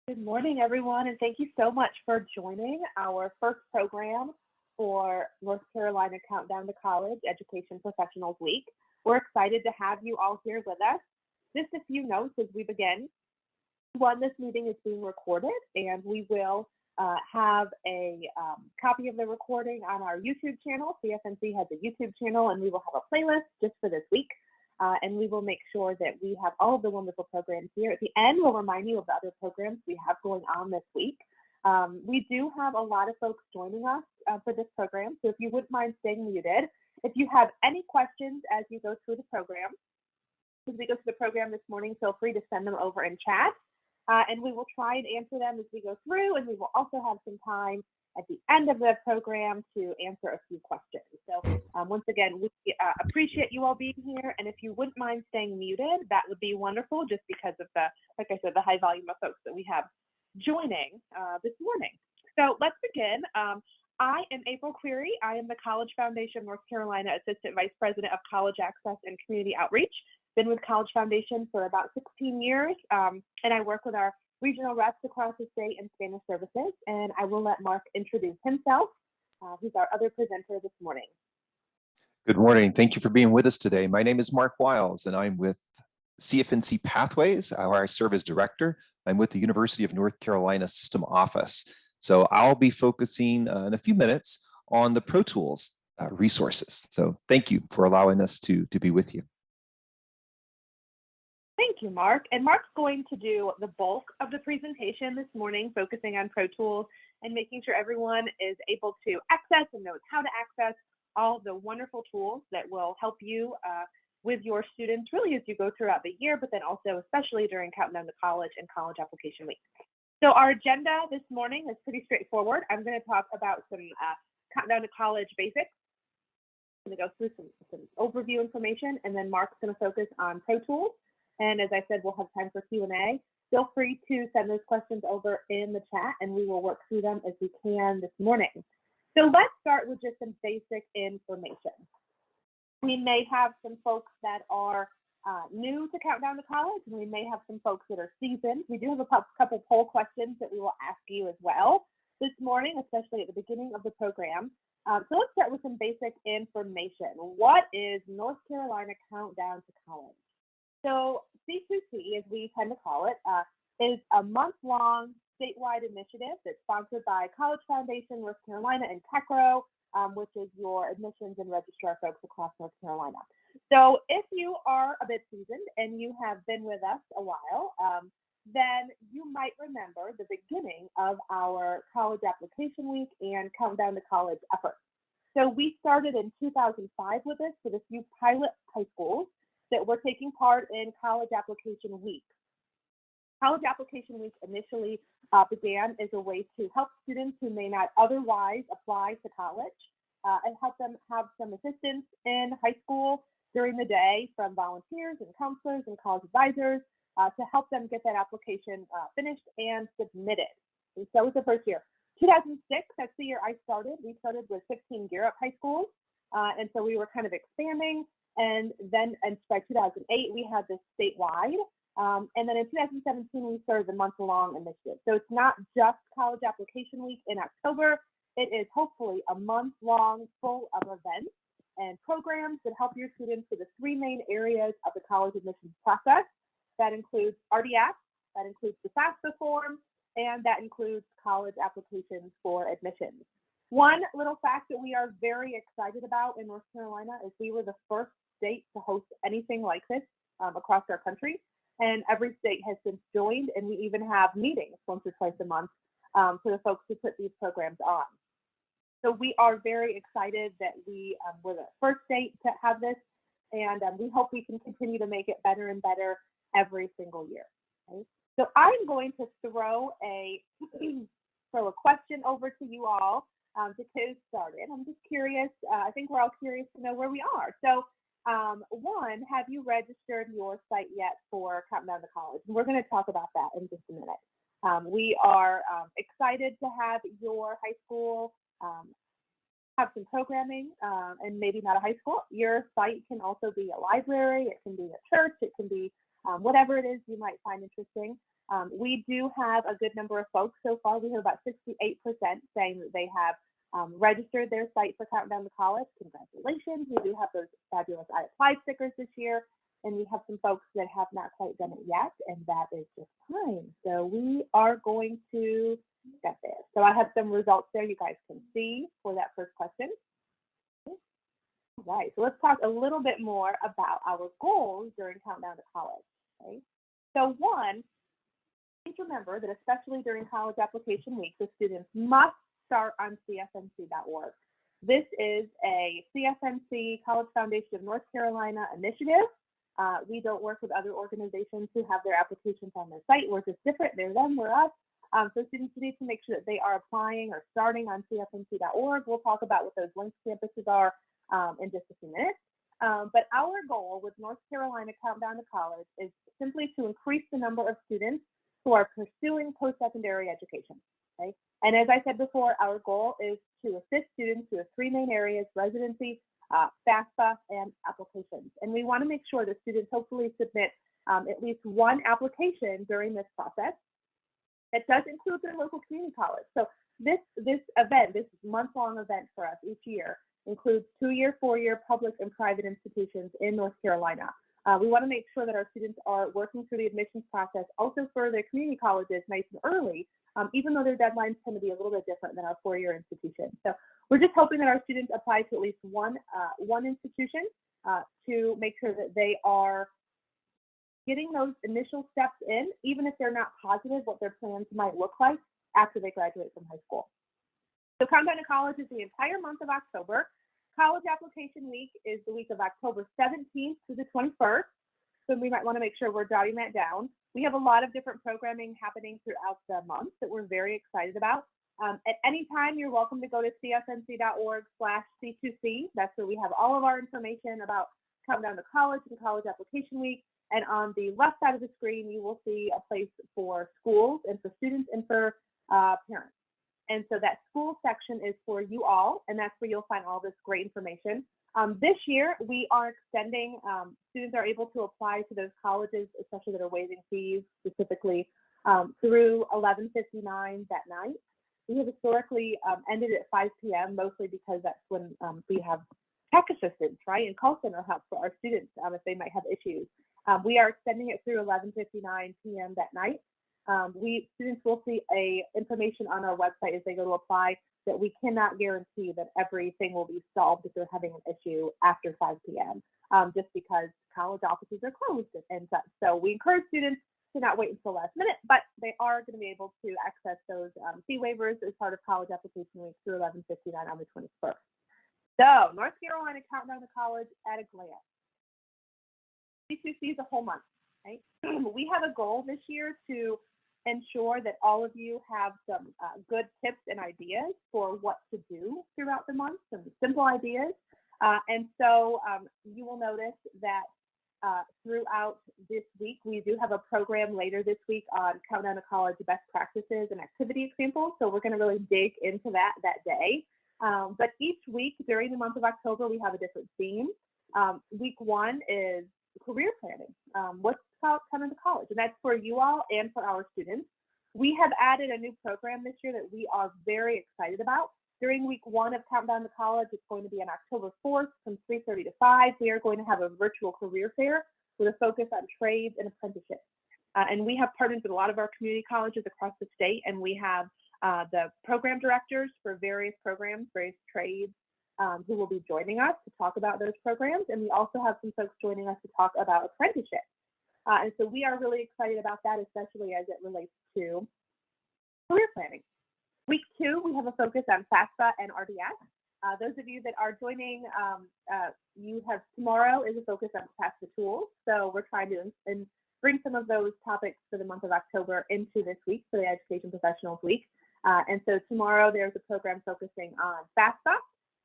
Good morning, everyone, and thank you so much for joining our first program for North Carolina Countdown to College Education Professionals Week. We're excited to have you all here with us. Just a few notes as we begin. One, this meeting is being recorded, and we will have a copy of the recording on our YouTube channel. CFNC has a YouTube channel, and we will have a playlist just for this week. And we will make sure that we have all of the wonderful programs here. At the end, we'll remind you of the other programs we have going on this week. We do have a lot of folks joining us for this program, so if you wouldn't mind staying muted. If you have any questions as you go through the program, as we go through the program this morning, feel free to send them over in chat, and we will try and answer them as we go through, and we will also have some time at the end of the program to answer a few questions. So once again, we appreciate you all being here, and if you wouldn't mind staying muted, that would be wonderful, just because of the, like I said, the high volume of folks that we have joining this morning. So let's begin. I am April Query. I am the College Foundation North Carolina Assistant Vice President of College Access and Community Outreach. Been with College Foundation for about 16 years, and I work with our regional reps across the state and Spanish services, and I will let Mark introduce himself. He's our other presenter this morning. Good morning. Thank you for being with us today. My name is Mark Wiles, and I'm with CFNC Pathways, where I serve as director. I'm with the University of North Carolina System Office. So I'll be focusing in a few minutes on the ProTools resources. So thank you for allowing us to be with you. Thank you, Mark. And Mark's going to do the bulk of the presentation this morning, focusing on ProTools and making sure everyone is able to access and knows how to access all the wonderful tools that will help you with your students really as you go throughout the year, but then also especially during Countdown to College and College Application Week. So our agenda this morning is pretty straightforward. I'm going to talk about some Countdown to College basics. I'm going to go through some overview information, and then Mark's going to focus on ProTools. And as I said, we'll have time for Q&A. Feel free to send those questions over in the chat, and we will work through them as we can this morning. So let's start with just some basic information. We may have some folks that are new to Countdown to College, and we may have some folks that are seasoned. We do have a couple poll questions that we will ask you as well this morning, especially at the beginning of the program. So let's start with some basic information. What is North Carolina Countdown to College? So C2C, as we tend to call it, is a month-long statewide initiative that's sponsored by College Foundation, North Carolina, and TechRo, which is your admissions and registrar folks across North Carolina. So if you are a bit seasoned and you have been with us a while, then you might remember the beginning of our College Application Week and Countdown to College efforts. So we started in 2005 with this with a few pilot high schools that were taking part in College Application Week. College Application Week initially began as a way to help students who may not otherwise apply to college and help them have some assistance in high school during the day from volunteers and counselors and college advisors to help them get that application finished and submitted. And so was the first year. 2006, that's the year I started. We started with 15 Gear Up high schools, and so we were kind of expanding. And then by 2008, we had this statewide. And then in 2017, we started the month-long initiative. So it's not just College Application Week in October. It is hopefully a month-long full of events and programs that help your students with the three main areas of the college admissions process. That includes RDS, that includes the FAFSA form, and that includes college applications for admissions. One little fact that we are very excited about in North Carolina is we were the first state to host anything like this across our country. And every state has since joined, and we even have meetings once or twice a month for the folks who put these programs on. So we are very excited that we were the first state to have this, and we hope we can continue to make it better and better every single year. Okay? So I'm going to throw a question over to you all to get started. I'm just curious. I think we're all curious to know where we are. So one, have you registered your site yet for Countdown to College? And we're going to talk about that in just a minute. We are excited to have your high school have some programming and maybe not a high school. Your site can also be a library, it can be a church, it can be whatever it is you might find interesting. We do have a good number of folks so far. We have about 68% saying that they have registered their site for Countdown to College. Congratulations. We do have those fabulous I applied stickers this year, and we have some folks that have not quite done it yet, and that is just fine. So we are going to get there. So I have some results there you guys can see for that first question. All right, so let's talk a little bit more about our goals during Countdown to College. Okay? So one, please remember that especially during college application week, the students must start on CFNC.org. This is a CFNC, College Foundation of North Carolina initiative. We don't work with other organizations who have their applications on their site. We're just different. They're them, we're us. So students need to make sure that they are applying or starting on CFNC.org. We'll talk about what those linked campuses are in just a few minutes. But our goal with North Carolina Countdown to College is simply to increase the number of students who are pursuing post-secondary education. Okay? And as I said before, our goal is to assist students who have three main areas: residency, FAFSA, and applications. And we want to make sure that students hopefully submit at least one application during this process. It does include their local community college. So this event, this month-long event for us each year, includes 2-year, 4-year public and private institutions in North Carolina. We want to make sure that our students are working through the admissions process also for their community colleges nice and early, even though their deadlines tend to be a little bit different than our 4-year institution. So we're just hoping that our students apply to at least one institution to make sure that they are getting those initial steps in, even if they're not positive what their plans might look like after they graduate from high school. So Countdown to College is the entire month of October. College application week is the week of October 17th to the 21st. So we might want to make sure we're jotting that down. We have a lot of different programming happening throughout the month that we're very excited about. At any time, you're welcome to go to cfnc.org/C2C. That's where we have all of our information about Countdown to College and College application week. And on the left side of the screen, you will see a place for schools and for students and for parents. And so that school section is for you all, and that's where you'll find all this great information. This year, we are extending, students are able to apply to those colleges, especially that are waiving fees specifically, through 11:59 that night. We have historically ended at 5 p.m., mostly because that's when we have tech assistance, right, and call center help for our students if they might have issues. We are extending it through 11:59 p.m. that night. Students will see information on our website as they go to apply that we cannot guarantee that everything will be solved if they're having an issue after 5 p.m. Just because college offices are closed and such. So we encourage students to not wait until last minute, but they are going to be able to access those fee waivers as part of college application week through 11:59 on the 21st. So North Carolina Countdown to College at a glance. C2C is a whole month, right? We have a goal this year to ensure that all of you have some good tips and ideas for what to do throughout the month, some simple ideas. And so you will notice that throughout this week, we do have a program later this week on Countdown to College best practices and activity examples. So we're going to really dig into that day. But each week during the month of October, we have a different theme. Week 1 is career planning. What's coming to college? And that's for you all and for our students. We have added a new program this year that we are very excited about. During week 1 of Countdown to College, it's going to be on October 4th from 3:30 to 5. We are going to have a virtual career fair with a focus on trades and apprenticeships. And we have partnered with a lot of our community colleges across the state, and we have the program directors for various programs, various trades, who will be joining us to talk about those programs. And we also have some folks joining us to talk about apprenticeships. And so we are really excited about that, especially as it relates to career planning. Week 2, we have a focus on FAFSA and RDS. Those of you that are joining, tomorrow is a focus on FAFSA tools. So we're trying to bring some of those topics for the month of October into this week for the Education Professionals Week. And so tomorrow there's a program focusing on FAFSA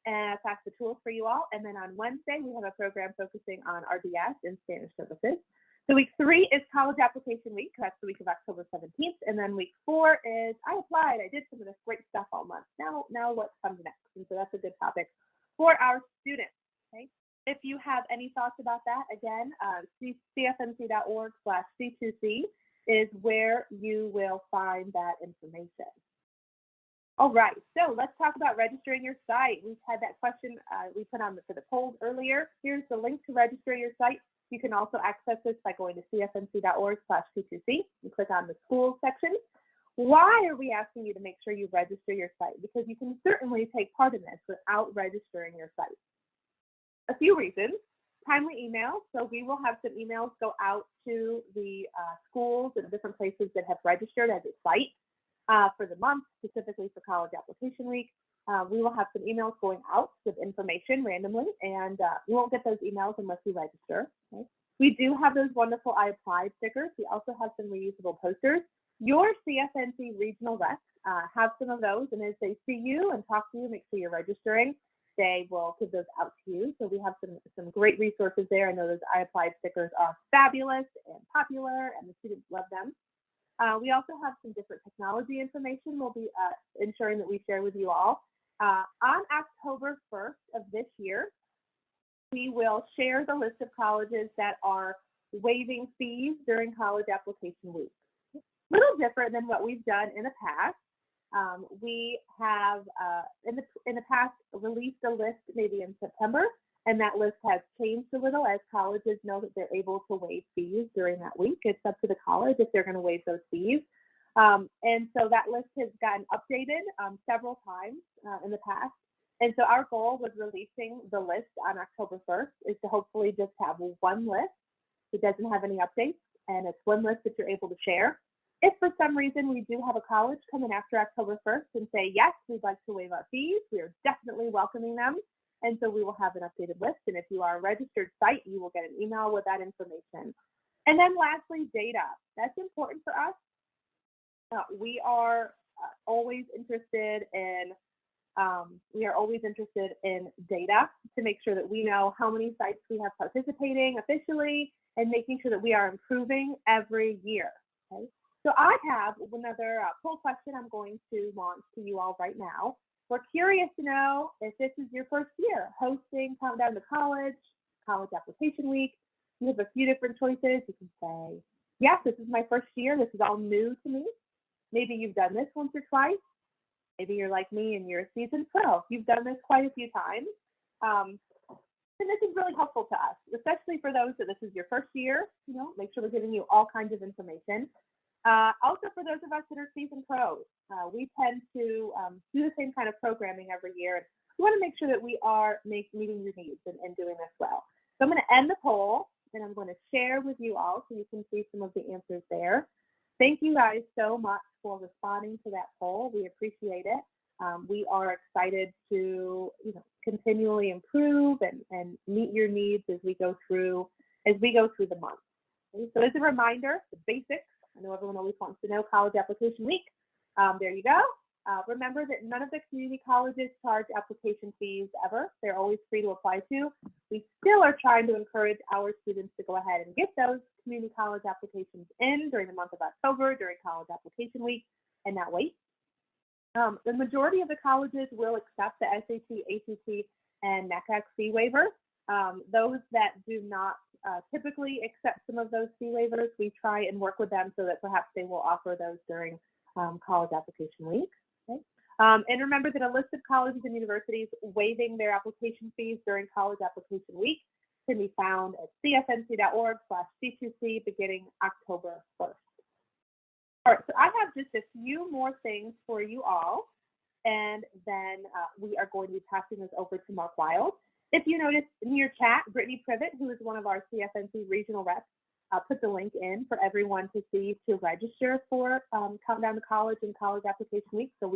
and FAFSA tools for you all. And then on Wednesday, we have a program focusing on RDS and Spanish services. So week 3 is college application week. That's the week of October 17th. And then week 4 is I applied. I did some of this great stuff all month. Now what comes next? And so that's a good topic for our students. Okay. If you have any thoughts about that, again, cfnc.org/C2C. is where you will find that information. All right, so let's talk about registering your site. We've had that question we put on for the polls earlier. Here's the link to register your site. You can also access this by going to cfnc.org/C2C and click on the schools section. Why are we asking you to make sure you register your site? Because you can certainly take part in this without registering your site. A few reasons. Timely emails. So we will have some emails go out to the schools and different places that have registered as a site for the month, specifically for college application week. We will have some emails going out with information randomly, and you won't get those emails unless you register. Okay? We do have those wonderful I applied stickers. We also have some reusable posters. Your CFNC regional reps have some of those, and as they see you and talk to you, make sure you're registering, they will give those out to you. So we have some great resources there. I know those I applied stickers are fabulous and popular, and the students love them. We also have some different technology information we'll be ensuring that we share with you all. On October 1st of this year, we will share the list of colleges that are waiving fees during college application week. A little different than what we've done in the past. We have in the past released a list maybe in September, and that list has changed a little as colleges know that they're able to waive fees during that week. It's up to the college if they're going to waive those fees. And so that list has gotten updated several times in the past. And so our goal with releasing the list on October 1st is to hopefully just have one list that doesn't have any updates, and it's one list that you're able to share. If for some reason we do have a college come in after October 1st and say, yes, we'd like to waive our fees, we are definitely welcoming them. And so we will have an updated list. And if you are a registered site, you will get an email with that information. And then lastly, data. That's important for us. We are always interested in data to make sure that we know how many sites we have participating officially and making sure that we are improving every year. Okay? So I have another poll question I'm going to launch to you all right now. We're curious to know if this is your first year hosting Countdown to College, College Application Week. You have a few different choices. You can say, yes, this is my first year. This is all new to me. Maybe you've done this once or twice. Maybe you're like me and you're a seasoned pro. You've done this quite a few times. And this is really helpful to us, especially for those that this is your first year. You know, make sure we're giving you all kinds of information. Also for those of us that are seasoned pros, we tend to do the same kind of programming every year. And we want to make sure that we are meeting your needs and doing this well. So I'm going to end the poll, and I'm going to share with you all so you can see some of the answers there. Thank you guys so much for responding to that poll. We appreciate it. We are excited to continually improve and meet your needs as we go through the month. Okay, so as a reminder, the basics. I know everyone always wants to know college application week. There you go. Remember that none of the community colleges charge application fees ever. They're always free to apply to. We still are trying to encourage our students to go ahead and get those community college applications in during the month of October, during college application week, and not wait. The majority of the colleges will accept the SAT, ACT, and NCLEX fee waiver. Those that do not typically accept some of those fee waivers, we try and work with them so that perhaps they will offer those during college application week. Okay? And remember that a list of colleges and universities waiving their application fees during college application week can be found at cfnc.org/C2C beginning October 1st. All right, so I have just a few more things for you all, and then we are going to be passing this over to Mark Wild. If you notice in your chat, Brittany Privet, who is one of our CFNC regional reps, put the link in for everyone to see to register for Countdown to College and College Application Week. So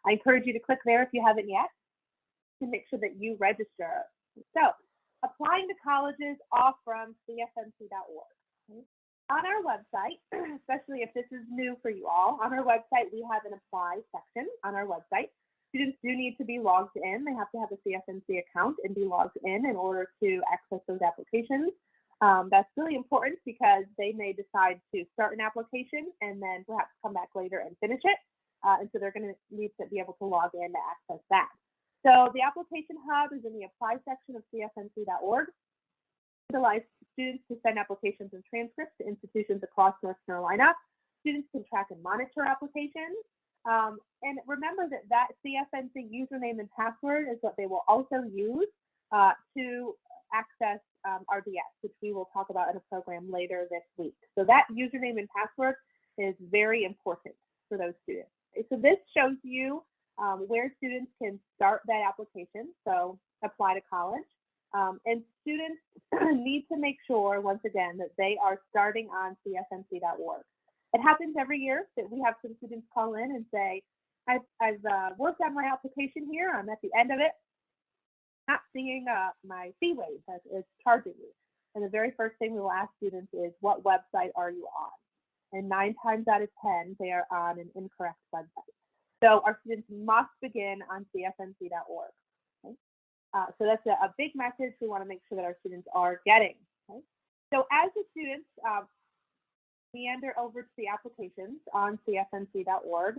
I encourage you to click there if you haven't yet to make sure that you register. So applying to colleges off from cfnc.org. Okay. On our website, especially if this is new for you all, on our website we have an apply section on our website. Students do need to be logged in. They have to have a CFNC account and be logged in order to access those applications. That's really important because they may decide to start an application and then perhaps come back later and finish it. And so they're going to need to be able to log in to access that. So the application hub is in the apply section of cfnc.org. It allows students to send applications and transcripts to institutions across North Carolina. Students can track and monitor applications. And remember that CFNC username and password is what they will also use to access RDS, which we will talk about in a program later this week. So that username and password is very important for those students. So this shows you where students can start that application, so apply to college. And students need to make sure, once again, that they are starting on CFNC.org. It happens every year that we have some students call in and say, I've worked on my application here, I'm at the end of it, not seeing my fee waive that is charging me. And the very first thing we will ask students is, what website are you on? And 9 times out of 10, they are on an incorrect website. So our students must begin on CFNC.org. Okay? So that's a big message we want to make sure that our students are getting. Okay? So as the students meander over to the applications on CFNC.org,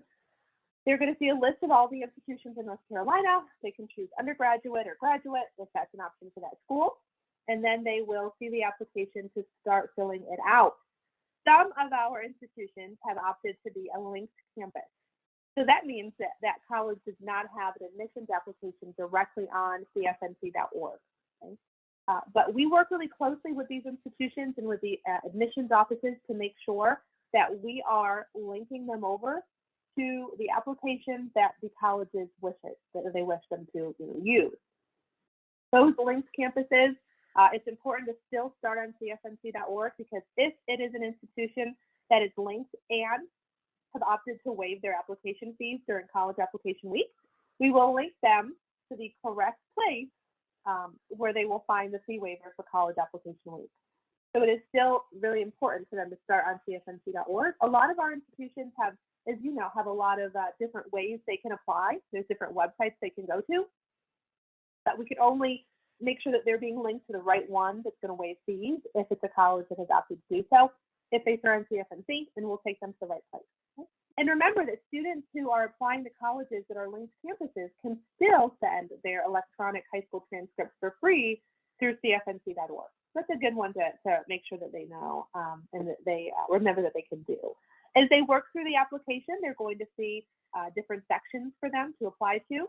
they're going to see a list of all the institutions in North Carolina. They can choose undergraduate or graduate if that's an option for that school. And then they will see the application to start filling it out. Some of our institutions have opted to be a linked campus. So that means that that college does not have an admissions application directly on CFNC.org. Okay? But we work really closely with these institutions and with the admissions offices to make sure that we are linking them over to the application that the colleges wish them to use. Those linked campuses, it's important to still start on CFNC.org, because if it is an institution that is linked and have opted to waive their application fees during college application week, we will link them to the correct place where they will find the fee waiver for college application week. So it is still really important for them to start on CFNC.org. A lot of our institutions have, as you know, have a lot of different ways they can apply. There's different websites they can go to, but we can only make sure that they're being linked to the right one that's going to waive fees if it's a college that has opted to do so. If they start on CFNC, then we'll take them to the right place. Okay? And remember that students who are applying to colleges that are linked campuses can still send their electronic high school transcripts for free through CFNC.org. That's a good one to make sure that they know and that they remember that they can do. As they work through the application, they're going to see different sections for them to apply to.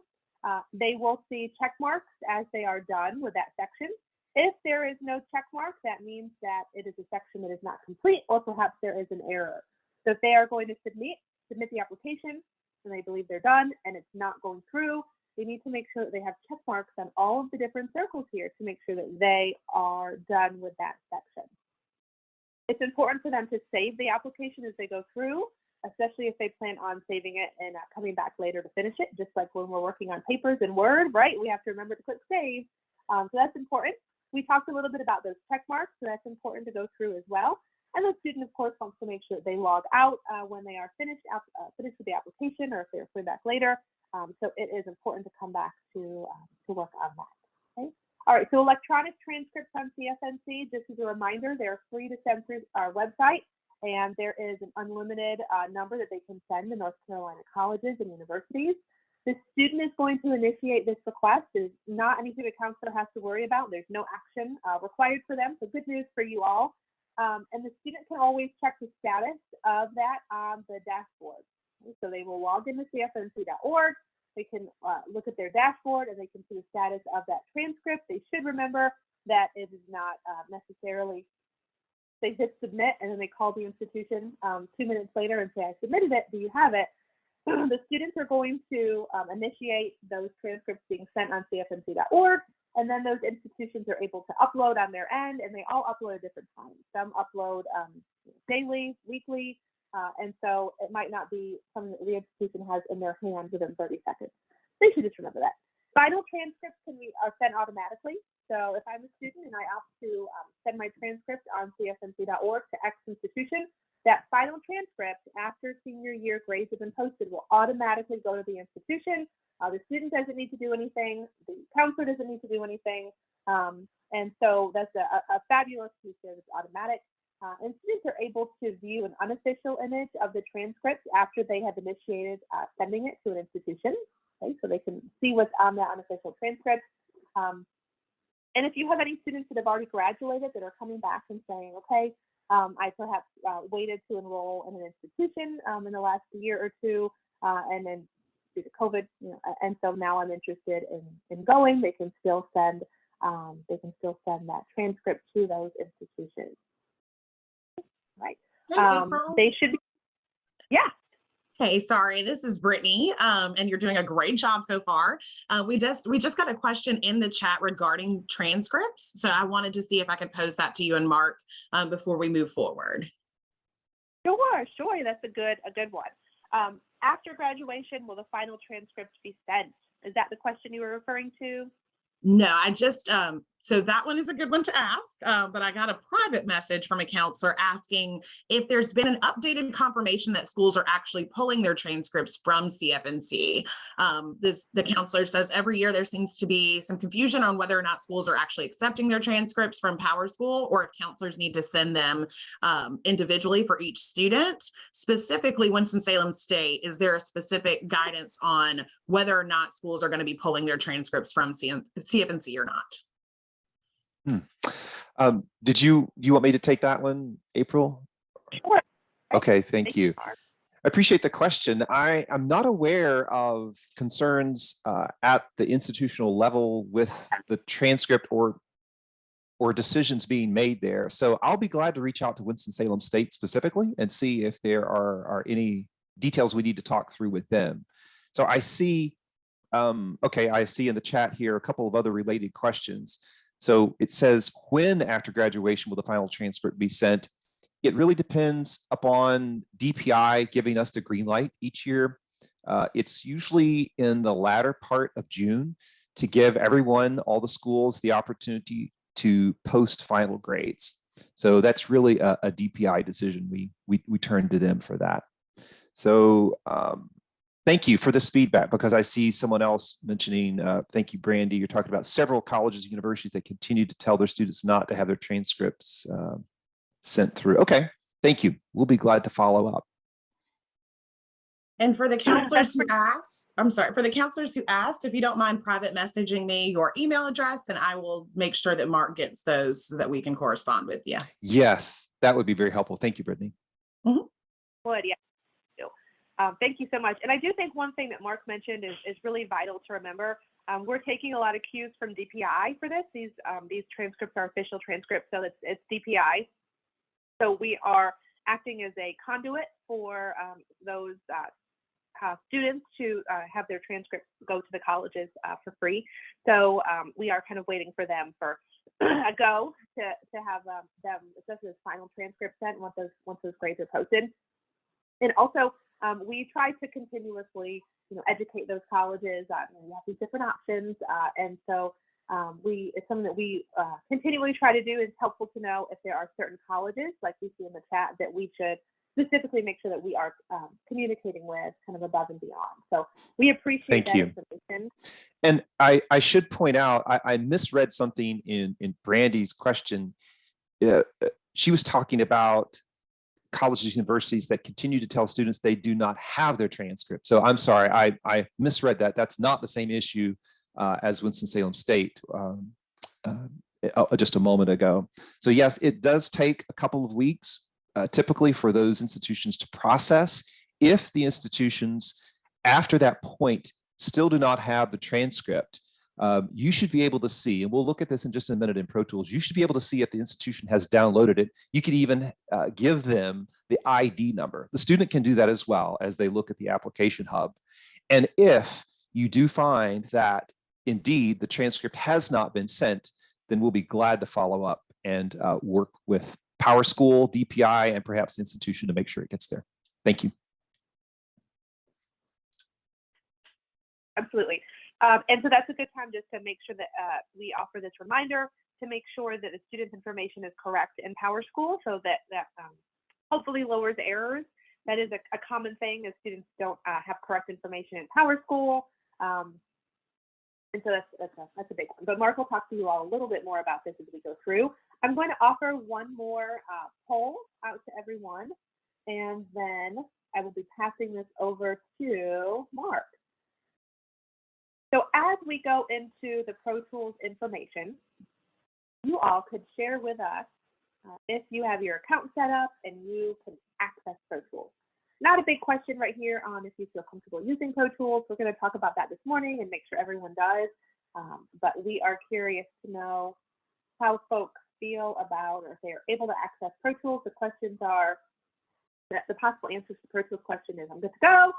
They will see check marks as they are done with that section. If there is no check mark, that means that it is a section that is not complete, or perhaps there is an error. So if they are going to submit the application and they believe they're done and it's not going through, they need to make sure that they have check marks on all of the different circles here to make sure that they are done with that section. It's important for them to save the application as they go through, especially if they plan on saving it and coming back later to finish it, just like when we're working on papers in Word, right? We have to remember to click save. So that's important. We talked a little bit about those check marks, so that's important to go through as well. And the student, of course, wants to make sure that they log out when they are finished with the application, or if they're coming back later. So it is important to come back to work on that. Okay. All right, so electronic transcripts on CFNC, just as a reminder, they're free to send through our website, and there is an unlimited number that they can send to North Carolina colleges and universities. The student is going to initiate this request. It's not anything the counselor has to worry about. There's no action required for them, so good news for you all. And the student can always check the status of that on the dashboard. Okay, so they will log into CFNC.org. They can look at their dashboard and they can see the status of that transcript. They should remember that it is not necessarily, they hit submit and then they call the institution 2 minutes later and say, I submitted it, do you have it? The students are going to initiate those transcripts being sent on CFNC.org, and then those institutions are able to upload on their end, and they all upload at different times. Some upload daily, weekly, and so it might not be something that the institution has in their hands within 30 seconds. They should just remember that. Final transcripts are sent automatically. So if I'm a student and I opt to send my transcript on CFNC.org to X institution, that final transcript after senior year grades have been posted will automatically go to the institution. The student doesn't need to do anything. The counselor doesn't need to do anything. And so that's a fabulous piece there that's automatic. And students are able to view an unofficial image of the transcript after they have initiated sending it to an institution. Okay, so they can see what's on that unofficial transcript. And if you have any students that have already graduated that are coming back and saying, okay, I perhaps waited to enroll in an institution in the last year or two, and then due to COVID, and so now I'm interested in going. They can still send that transcript to those institutions. Right. Hey, April. They should be, yeah. Hey, sorry, this is Brittany, and you're doing a great job so far. We just got a question in the chat regarding transcripts, so I wanted to see if I could pose that to you and Mark before we move forward. Sure, that's a good one. After graduation, will the final transcript be sent? Is that the question you were referring to? No, I just, so that one is a good one to ask, but I got a private message from a counselor asking if there's been an updated confirmation that schools are actually pulling their transcripts from CFNC. The counselor says every year there seems to be some confusion on whether or not schools are actually accepting their transcripts from PowerSchool, or if counselors need to send them individually for each student. Specifically, Winston-Salem State, is there a specific guidance on whether or not schools are going to be pulling their transcripts from CFNC or not? Did you want me to take that one, April? Sure. Okay, thank you. I appreciate the question. I am not aware of concerns at the institutional level with the transcript or decisions being made there. So I'll be glad to reach out to Winston-Salem State specifically and see if there are any details we need to talk through with them. So I see, I see in the chat here a couple of other related questions. So it says, when after graduation will the final transcript be sent? It really depends upon DPI giving us the green light each year. It's usually in the latter part of June to give everyone, all the schools, the opportunity to post final grades. So that's really a DPI decision. We turn to them for that. So thank you for this feedback, because I see someone else mentioning, thank you, Brandy, you're talking about several colleges and universities that continue to tell their students not to have their transcripts sent through. Okay, thank you. We'll be glad to follow up. And for the counselors who asked, if you don't mind private messaging me your email address, and I will make sure that Mark gets those so that we can correspond with you. Yes, that would be very helpful. Thank you, Brittany. Would, yeah. Thank you so much. And I do think one thing that Mark mentioned is really vital to remember. We're taking a lot of cues from DPI for this. These transcripts are official transcripts, so it's DPI. So we are acting as a conduit for those students to have their transcripts go to the colleges for free. So we are kind of waiting for them for a go to have them, especially this final transcript sent once those grades are posted. And also, we try to continuously, educate those colleges. We have these different options, and so it's something that we continually try to do. It's helpful to know if there are certain colleges, like we see in the chat, that we should specifically make sure that we are communicating with kind of above and beyond. So we appreciate that information. And I should point out, I misread something in Brandy's question. She was talking about colleges, universities that continue to tell students they do not have their transcript. So I'm sorry, I misread that. That's not the same issue as Winston-Salem State just a moment ago. So yes, it does take a couple of weeks typically for those institutions to process. If the institutions after that point still do not have the transcript, you should be able to see, and we'll look at this in just a minute in ProTools, you should be able to see if the institution has downloaded it. You could even give them the ID number. The student can do that as well as they look at the application hub. And if you do find that indeed the transcript has not been sent, then we'll be glad to follow up and work with PowerSchool, DPI, and perhaps the institution to make sure it gets there. Thank you. Absolutely. And so that's a good time just to make sure that we offer this reminder to make sure that the student's information is correct in PowerSchool, so that hopefully lowers errors. That is a common thing, as students don't have correct information in PowerSchool. And so that's a big one. But Mark will talk to you all a little bit more about this as we go through. I'm going to offer one more poll out to everyone, and then I will be passing this over to Mark. So as we go into the ProTools information, you all could share with us if you have your account set up and you can access ProTools. Not a big question right here on if you feel comfortable using ProTools. We're going to talk about that this morning and make sure everyone does. But we are curious to know how folks feel about, or if they are able to access ProTools. The questions are, the possible answers to ProTools question is, I'm good to go.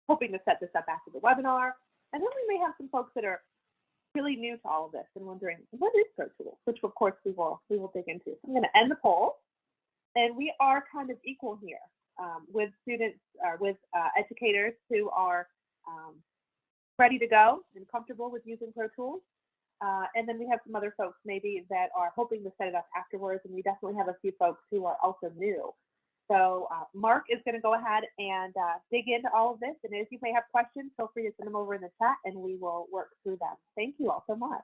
Hoping to set this up after the webinar. And then we may have some folks that are really new to all of this and wondering, what is ProTools? Which of course we will dig into. So I'm going to end the poll. And we are kind of equal here with students, with educators who are ready to go and comfortable with using ProTools. And then we have some other folks maybe that are hoping to set it up afterwards. And we definitely have a few folks who are also new. So Mark is going to go ahead and dig into all of this. And if you may have questions, feel free to send them over in the chat and we will work through them. Thank you all so much.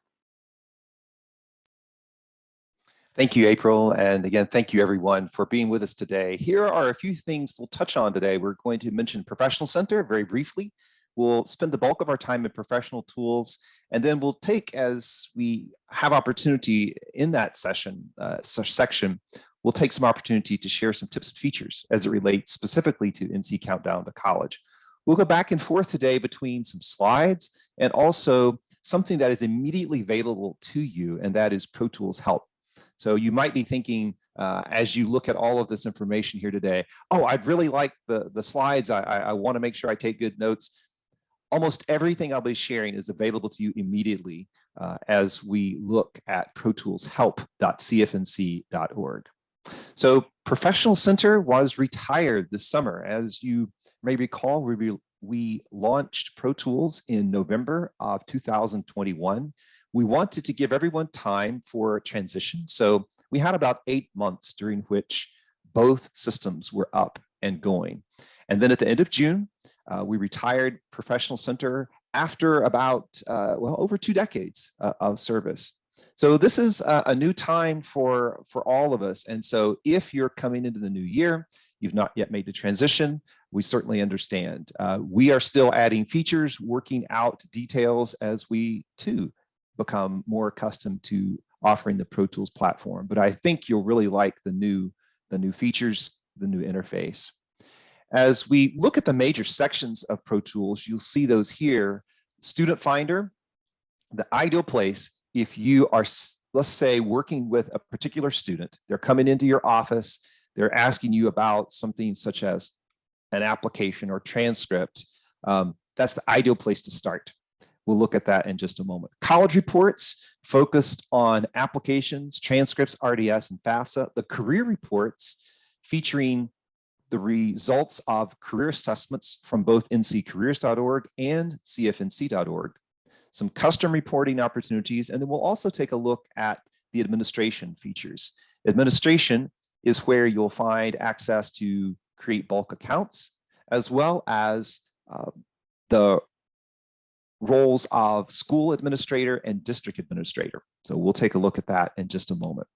Thank you, April. And again, thank you everyone for being with us today. Here are a few things we'll touch on today. We're going to mention Professional Center very briefly. We'll spend the bulk of our time in professional tools, and then we'll take, as we have opportunity in that section, we'll take some opportunity to share some tips and features as it relates specifically to NC Countdown to College. We'll go back and forth today between some slides and also something that is immediately available to you, and that is ProTools Help. So you might be thinking, as you look at all of this information here today, oh, I'd really like the slides. I want to make sure I take good notes. Almost everything I'll be sharing is available to you immediately as we look at protoolshelp.cfnc.org. So Professional Center was retired this summer. As you may recall, we launched ProTools in November of 2021. We wanted to give everyone time for transition. So we had about 8 months during which both systems were up and going. And then at the end of June, we retired Professional Center after about, well, over 2 decades of service. So this is a new time for all of us. And so if you're coming into the new year, you've not yet made the transition, we certainly understand. We are still adding features, working out details as we too become more accustomed to offering the ProTools platform. But I think you'll really like the new features, the new interface. As we look at the major sections of ProTools, you'll see those here. Student Finder, the ideal place if you are, let's say, working with a particular student. They're coming into your office, they're asking you about something such as an application or transcript. That's the ideal place to start. We'll look at that in just a moment. College reports focused on applications, transcripts, RDS, and FAFSA. The career reports featuring the results of career assessments from both nccareers.org and cfnc.org. Some custom reporting opportunities, and then we'll also take a look at the administration features. Administration is where you'll find access to create bulk accounts, as well as the roles of school administrator and district administrator. So we'll take a look at that in just a moment.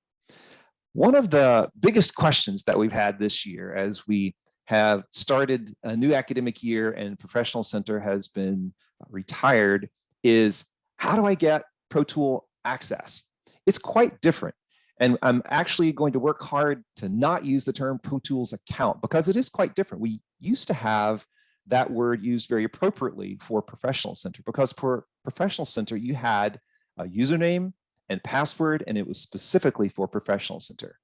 One of the biggest questions that we've had this year as we have started a new academic year and Professional Center has been retired is, how do I get ProTool access? It's quite different. And I'm actually going to work hard to not use the term ProTools account because it is quite different. We used to have that word used very appropriately for Professional Center because for Professional Center, you had a username and password, and it was specifically for Professional Center.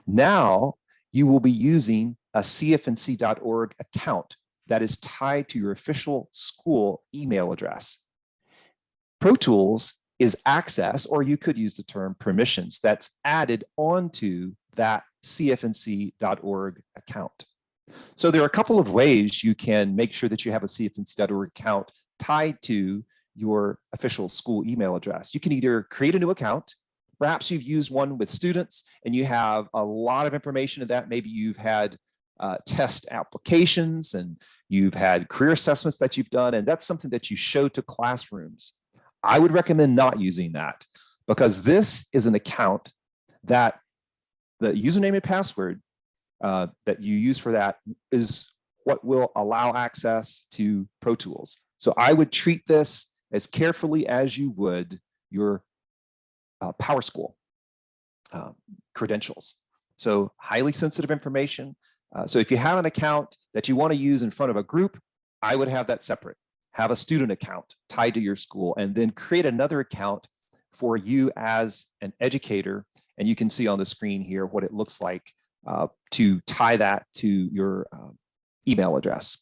Now you will be using a cfnc.org account that is tied to your official school email address. ProTools is access, or you could use the term permissions, that's added onto that cfnc.org account. So there are a couple of ways you can make sure that you have a cfnc.org account tied to your official school email address. You can either create a new account, perhaps you've used one with students and you have a lot of information in that. Maybe you've had test applications and you've had career assessments that you've done, and that's something that you show to classrooms. I would recommend not using that because this is an account that the username and password that you use for that is what will allow access to ProTools. So I would treat this as carefully as you would your PowerSchool. credentials. So highly sensitive information. So if you have an account that you want to use in front of a group, I would have that separate. Have a student account tied to your school, and then create another account for you as an educator. And you can see on the screen here what it looks like to tie that to your email address.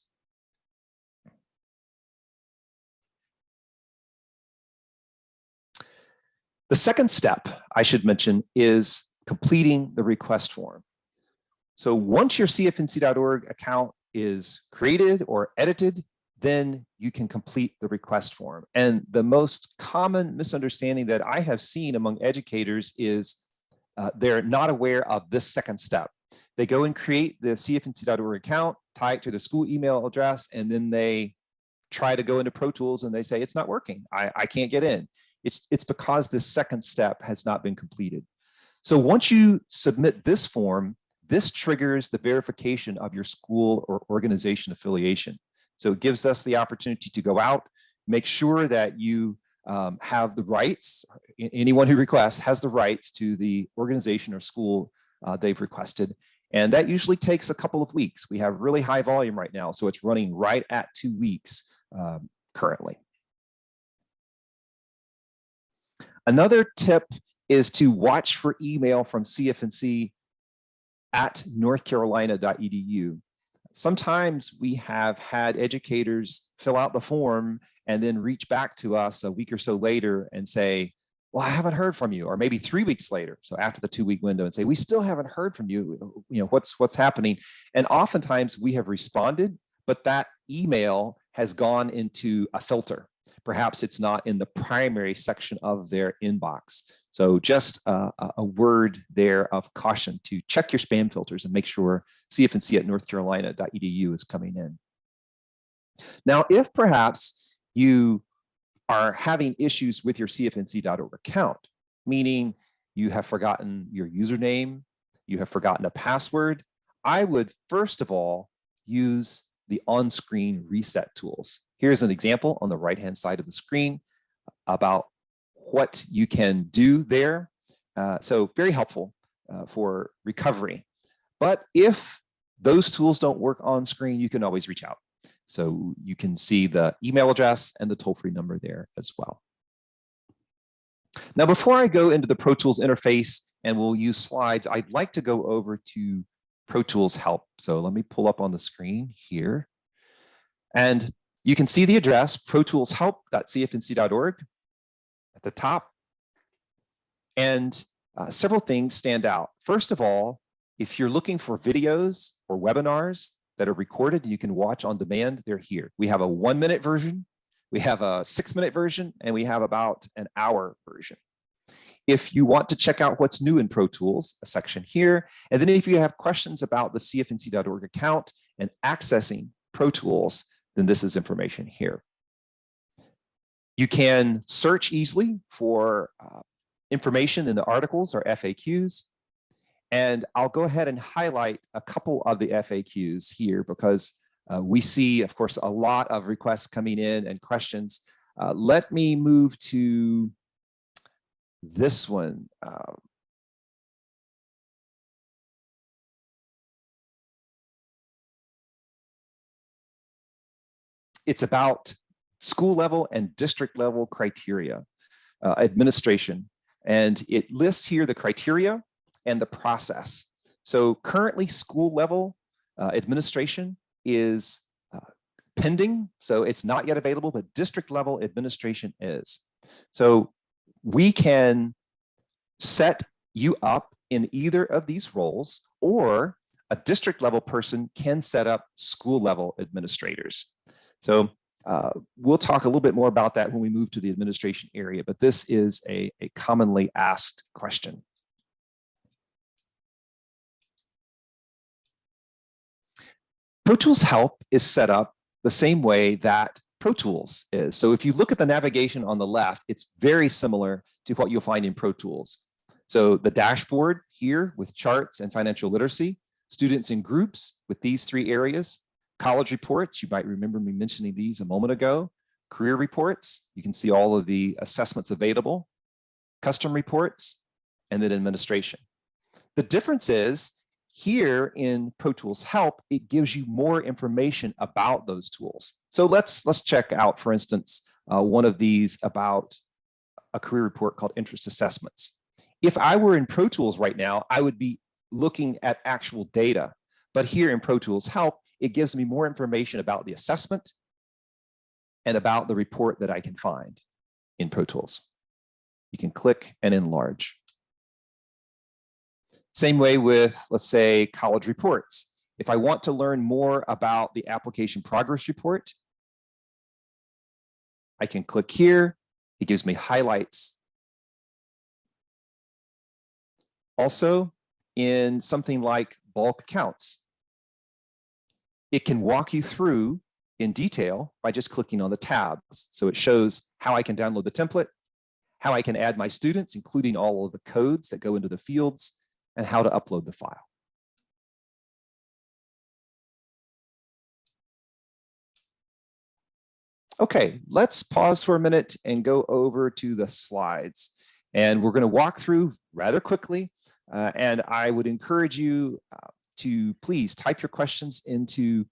The second step I should mention is completing the request form. So once your CFNC.org account is created or edited, then you can complete the request form. And the most common misunderstanding that I have seen among educators is they're not aware of this second step. They go and create the CFNC.org account, tie it to the school email address, and then they try to go into ProTools and they say, it's not working. I can't get in. It's because this second step has not been completed. So once you submit this form, this triggers the verification of your school or organization affiliation. So it gives us the opportunity to go out, make sure that you have the rights, anyone who requests has the rights to the organization or school they've requested. And that usually takes a couple of weeks. We have really high volume right now, so it's running right at 2 weeks currently. Another tip is to watch for email from CFNC at northcarolina.edu. Sometimes we have had educators fill out the form and then reach back to us a week or so later and say, well, I haven't heard from you, or maybe 3 weeks later. So after the 2-week window, and say, we still haven't heard from you. You know, what's happening? And oftentimes we have responded, but that email has gone into a filter. Perhaps it's not in the primary section of their inbox. So just a word there of caution to check your spam filters and make sure CFNC at northcarolina.edu is coming in. Now, if perhaps you are having issues with your CFNC.org account, meaning you have forgotten your username, you have forgotten a password, I would first of all use the on-screen reset tools. Here's an example on the right-hand side of the screen about what you can do there. So very helpful for recovery. But if those tools don't work on screen, you can always reach out. So you can see the email address and the toll-free number there as well. Now, before I go into the ProTools interface and we'll use slides, I'd like to go over to ProTools help. So let me pull up on the screen here. And you can see the address, protoolshelp.cfnc.org at the top. And several things stand out. First of all, if you're looking for videos or webinars that are recorded and you can watch on demand, they're here. We have a 1-minute version, we have a 6-minute version, and we have about an hour version. If you want to check out what's new in ProTools, a section here. And then if you have questions about the CFNC.org account and accessing ProTools, then this is information here. You can search easily for information in the articles or FAQs. And I'll go ahead and highlight a couple of the FAQs here because we see, of course, a lot of requests coming in and questions. Let me move to this one. It's about school level and district level criteria, administration. And it lists here the criteria and the process. So currently school level administration is pending. So it's not yet available, but district level administration is. So we can set you up in either of these roles, or a district level person can set up school level administrators. So we'll talk a little bit more about that when we move to the administration area, but this is a commonly asked question. ProTools Help is set up the same way that ProTools is. So if you look at the navigation on the left, it's very similar to what you'll find in ProTools. So the dashboard here with charts and financial literacy, students in groups with these 3 areas, college reports, you might remember me mentioning these a moment ago, career reports, you can see all of the assessments available, custom reports, and then administration. The difference is here in ProTools Help, it gives you more information about those tools. So let's check out, for instance, one of these about a career report called Interest Assessments. If I were in ProTools right now, I would be looking at actual data. But here in ProTools Help, it gives me more information about the assessment and about the report that I can find in ProTools. You can click and enlarge. Same way with, let's say, college reports. If I want to learn more about the application progress report, I can click here. It gives me highlights. Also, in something like bulk accounts, it can walk you through in detail by just clicking on the tabs. So it shows how I can download the template, how I can add my students, including all of the codes that go into the fields, and how to upload the file. Okay, let's pause for a minute and go over to the slides. And we're going to walk through rather quickly. And I would encourage you to please type your questions into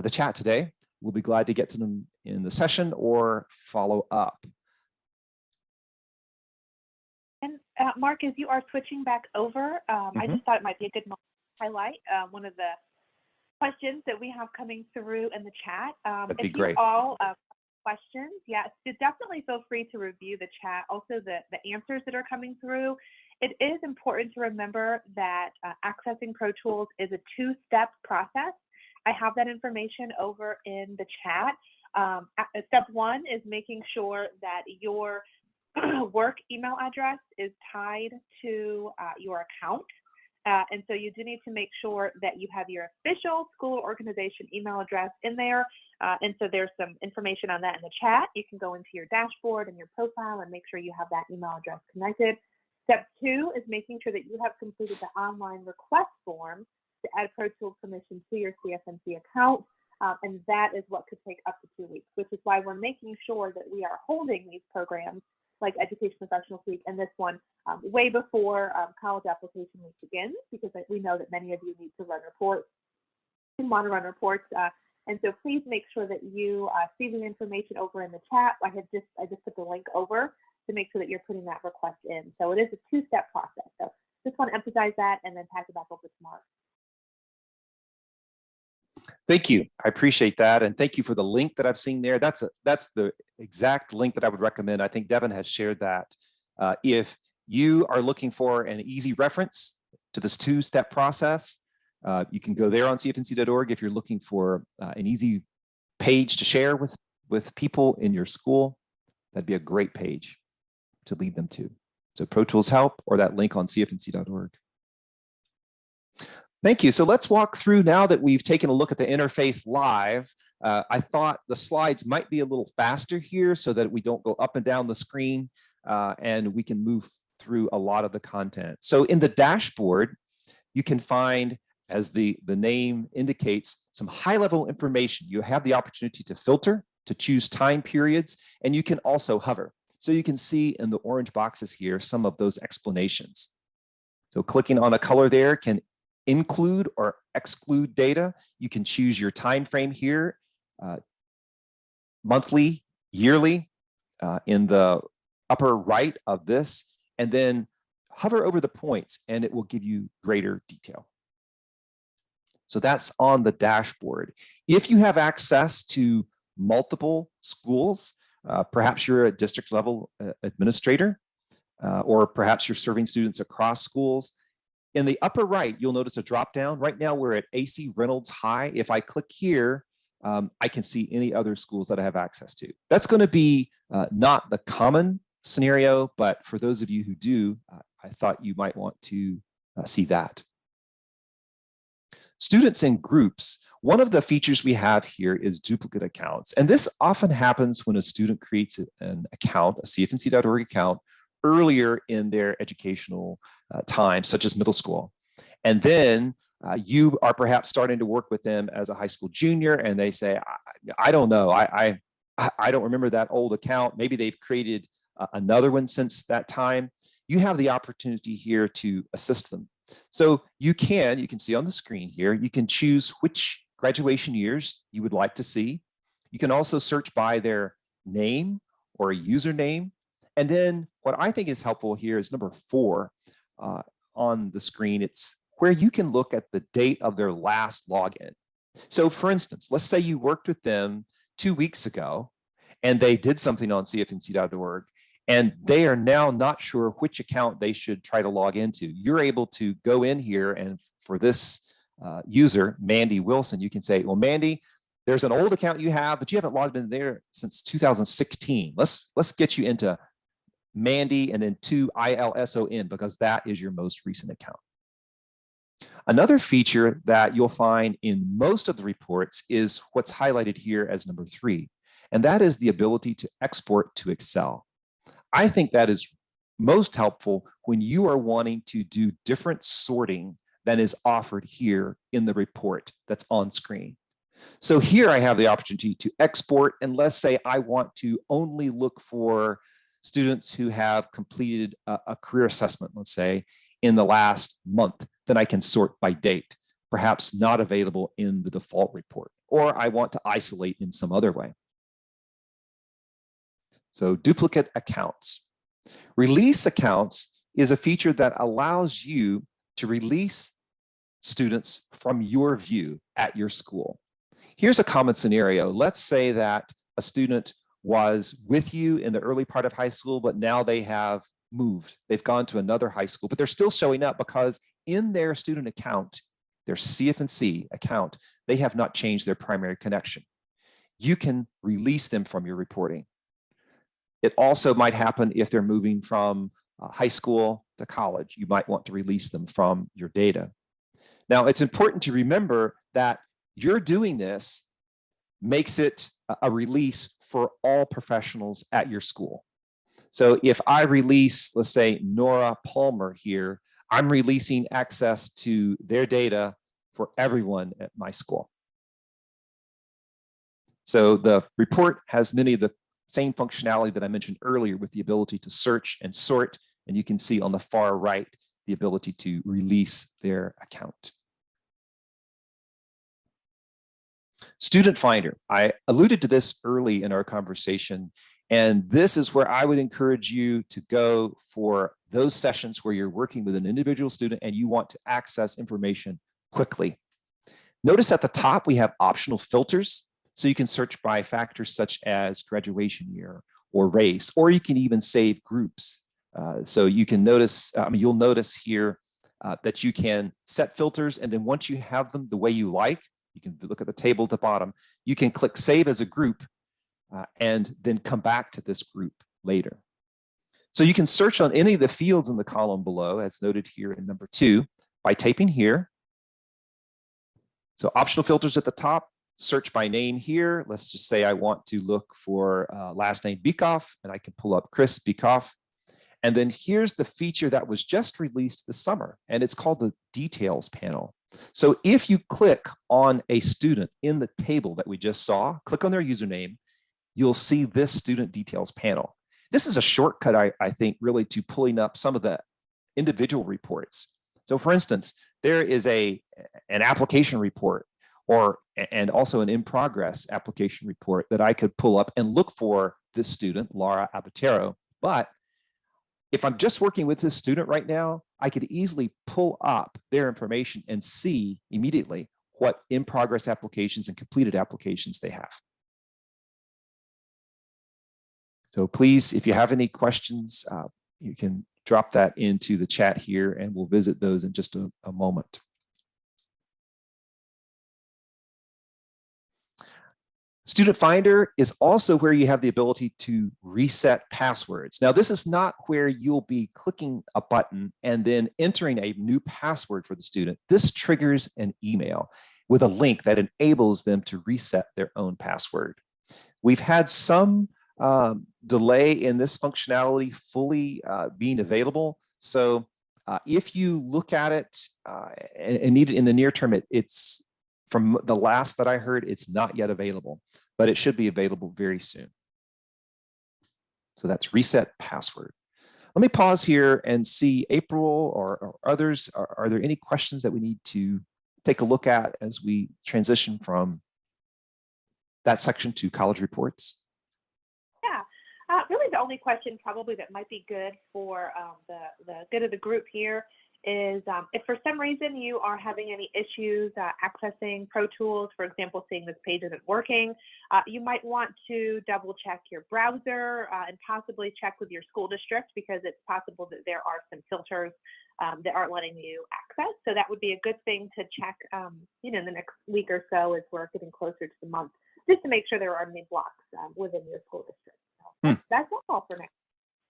the chat today. We'll be glad to get to them in the session or follow up. And Mark, as you are switching back over, I just thought it might be a good moment to highlight one of the questions that we have coming through in the chat. That'd be if great. You all questions, yes, so definitely feel free to review the chat. Also, the answers that are coming through. It is important to remember that accessing ProTools is a two-step process. I have that information over in the chat. Step one is making sure that your work email address is tied to your account. And so you do need to make sure that you have your official school organization email address in there. And so there's some information on that in the chat. You can go into your dashboard and your profile and make sure you have that email address connected. Step two is making sure that you have completed the online request form to add ProTools permission to your CFNC account. And that is what could take up to 2 weeks, which is why we're making sure that we are holding these programs like Education Professionals Week and this one way before college application week begins, because we know that many of you need to run reports and want to run reports. And so please make sure that you see the information over in the chat. I just put the link over to make sure that you're putting that request in. So it is a two-step process. So just want to emphasize that and then pass it back over to Mark. Thank you. I appreciate that. And thank you for the link that I've seen there. That's the exact link that I would recommend. I think Devin has shared that. If you are looking for an easy reference to this two-step process, you can go there on cfnc.org if you're looking for an easy page to share with people in your school. That'd be a great page to lead them to. So ProTools Help or that link on cfnc.org. Thank you. So let's walk through now that we've taken a look at the interface live. I thought the slides might be a little faster here so that we don't go up and down the screen and we can move through a lot of the content. So in the dashboard, you can find, as the name indicates, some high-level information. You have the opportunity to filter, to choose time periods, and you can also hover. So you can see in the orange boxes here some of those explanations. So clicking on a color there can include or exclude data. You can choose your time frame here, monthly, yearly, in the upper right of this, and then hover over the points and it will give you greater detail. So that's on the dashboard. If you have access to multiple schools, perhaps you're a district level administrator, or perhaps you're serving students across schools. In the upper right, you'll notice a drop down. Right now we're at AC Reynolds High. If I click here, I can see any other schools that I have access to. That's going to be not the common scenario, but for those of you who do, I thought you might want to see that. Students in groups. One of the features we have here is duplicate accounts. And this often happens when a student creates an account, a cfnc.org account, earlier in their educational time, such as middle school. And then you are perhaps starting to work with them as a high school junior, and they say, I don't know, I don't remember that old account. Maybe they've created another one since that time. you have the opportunity here to assist them. So you can see on the screen here, you can choose which graduation years you would like to see. You can also search by their name or a username. And then what I think is helpful here is number 4 on the screen. It's where you can look at the date of their last login. So for instance, let's say you worked with them 2 weeks ago and they did something on cfnc.org and they are now not sure which account they should try to log into. You're able to go in here, and for this user, Mandy Wilson, you can say, well, Mandy, there's an old account you have, but you haven't logged in there since 2016. Let's get you into Mandy and then 2ILSON, because that is your most recent account. Another feature that you'll find in most of the reports is what's highlighted here as number 3, and that is the ability to export to Excel. I think that is most helpful when you are wanting to do different sorting than is offered here in the report that's on screen. So here I have the opportunity to export, and let's say I want to only look for students who have completed a career assessment, let's say, in the last month. Then I can sort by date, perhaps not available in the default report, or I want to isolate in some other way. So duplicate accounts. Release accounts is a feature that allows you to release students from your view at your school. Here's a common scenario. Let's say that a student was with you in the early part of high school, but now they have moved. They've gone to another high school, but they're still showing up because in their student account, their CFNC account, they have not changed their primary connection. You can release them from your reporting. It also might happen if they're moving from high school to college. You might want to release them from your data. Now, it's important to remember that you're doing this makes it a release for all professionals at your school. So if I release, let's say, Nora Palmer here, I'm releasing access to their data for everyone at my school. So the report has many of the same functionality that I mentioned earlier with the ability to search and sort, and you can see on the far right the ability to release their account. Student Finder, I alluded to this early in our conversation, and this is where I would encourage you to go for those sessions where you're working with an individual student and you want to access information quickly. Notice at the top we have optional filters, so you can search by factors such as graduation year or race, or you can even save groups. So you can notice, you'll notice here that you can set filters, and then once you have them the way you like, you can look at the table at the bottom, you can click Save as a Group and then come back to this group later. So you can search on any of the fields in the column below, as noted here in number 2, by typing here. So optional filters at the top, search by name here. Let's just say I want to look for last name Bikoff, and I can pull up Chris Bikoff. And then here's the feature that was just released this summer, and it's called the Details panel. So if you click on a student in the table that we just saw, click on their username, you'll see this Student Details panel. This is a shortcut, I think, really to pulling up some of the individual reports. So for instance, there is an application report and also an in-progress application report that I could pull up and look for this student, Laura Abatero. But if I'm just working with this student right now, I could easily pull up their information and see immediately what in-progress applications and completed applications they have. So please, if you have any questions, you can drop that into the chat here and we'll visit those in just a moment. Student Finder is also where you have the ability to reset passwords. Now, this is not where you'll be clicking a button and then entering a new password for the student. This triggers an email with a link that enables them to reset their own password. We've had some delay in this functionality fully being available. So if you look at it and need it in the near term, it's from the last that I heard, it's not yet available, but it should be available very soon. So that's reset password. Let me pause here and see April or others. Are there any questions that we need to take a look at as we transition from that section to college reports? Yeah, really the only question probably that might be good for the good of the group here is if for some reason you are having any issues accessing ProTools, for example, seeing this page isn't working, you might want to double check your browser and possibly check with your school district, because it's possible that there are some filters that aren't letting you access. So that would be a good thing to check, in the next week or so as we're getting closer to the month, just to make sure there aren't any blocks within your school district. So that's all for now.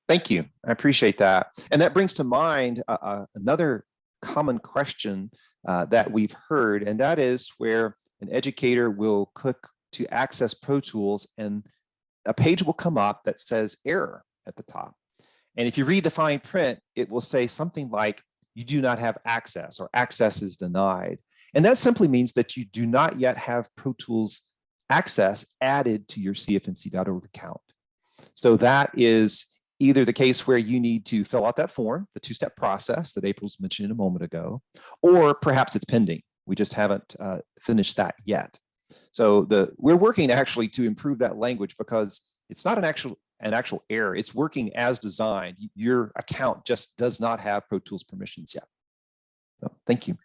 Thank you. I appreciate that. And that brings to mind another common question that we've heard, and that is where an educator will click to access ProTools and a page will come up that says error at the top. And if you read the fine print, it will say something like, you do not have access, or access is denied. And that simply means that you do not yet have ProTools access added to your CFNC.org account. So that is either the case where you need to fill out that form, the two-step process that April's mentioned a moment ago, or perhaps it's pending. We just haven't finished that yet. So we're working actually to improve that language, because it's not an actual error. It's working as designed. Your account just does not have Pro Tools permissions yet. So, thank you.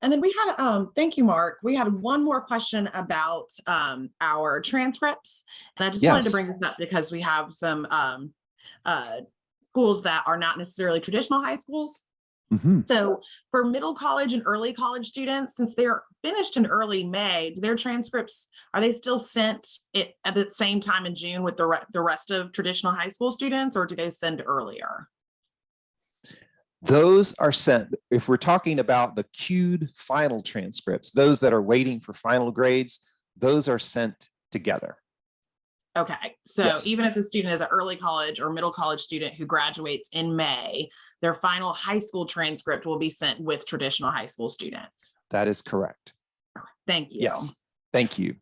And then we had, thank you, Mark. We had one more question about our transcripts. And I just wanted to bring this up because we have some schools that are not necessarily traditional high schools. So for middle college and early college students, since they're finished in early May, their transcripts, are they still sent at the same time in June with the rest of traditional high school students, or do they send earlier? Those are sent, if we're talking about the queued final transcripts, those that are waiting for final grades, those are sent together. Okay, so even if the student is an early college or middle college student who graduates in May, their final high school transcript will be sent with traditional high school students. That is correct. Thank you. Yes, thank you.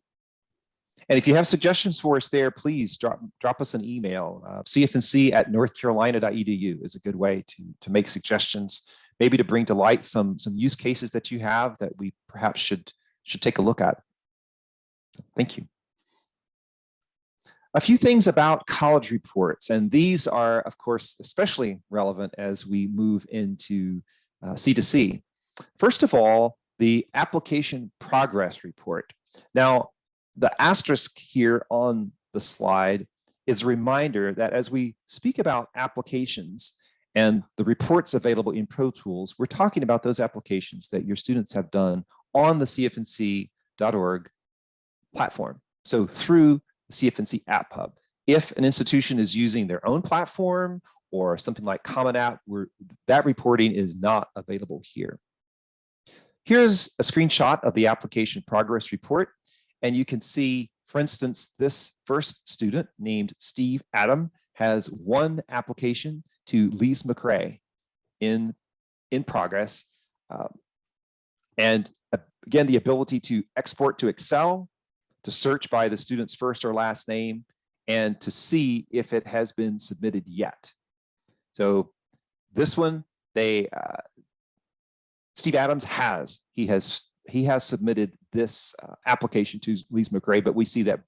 And if you have suggestions for us there, please drop us an email. cfnc@northcarolina.edu is a good way to make suggestions, maybe to bring to light some use cases that you have that we perhaps should take a look at. Thank you. A few things about college reports, and these are, of course, especially relevant as we move into C2C. First of all, the application progress report. Now, the asterisk here on the slide is a reminder that as we speak about applications and the reports available in ProTools, we're talking about those applications that your students have done on the CFNC.org platform. So through the CFNC App Hub. If an institution is using their own platform or something like Common App, that reporting is not available here. Here's a screenshot of the application progress report. And you can see, for instance, this first student named Steve Adam has one application to Lise McRae in progress. And again, the ability to export to Excel, to search by the student's first or last name, and to see if it has been submitted yet. So this one, Steve Adams has submitted this application to Lise McRae, but we see that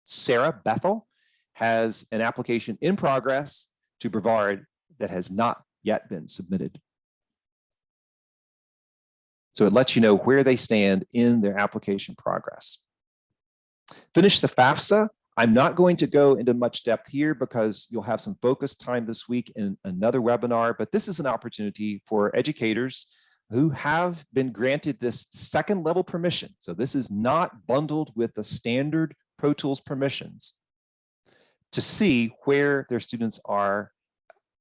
Sarah Bethel has an application in progress to Brevard that has not yet been submitted. So it lets you know where they stand in their application progress. Finish the FAFSA. I'm not going to go into much depth here because you'll have some focus time this week in another webinar, but this is an opportunity for educators who have been granted this second level permission. So this is not bundled with the standard Pro Tools permissions, to see where their students are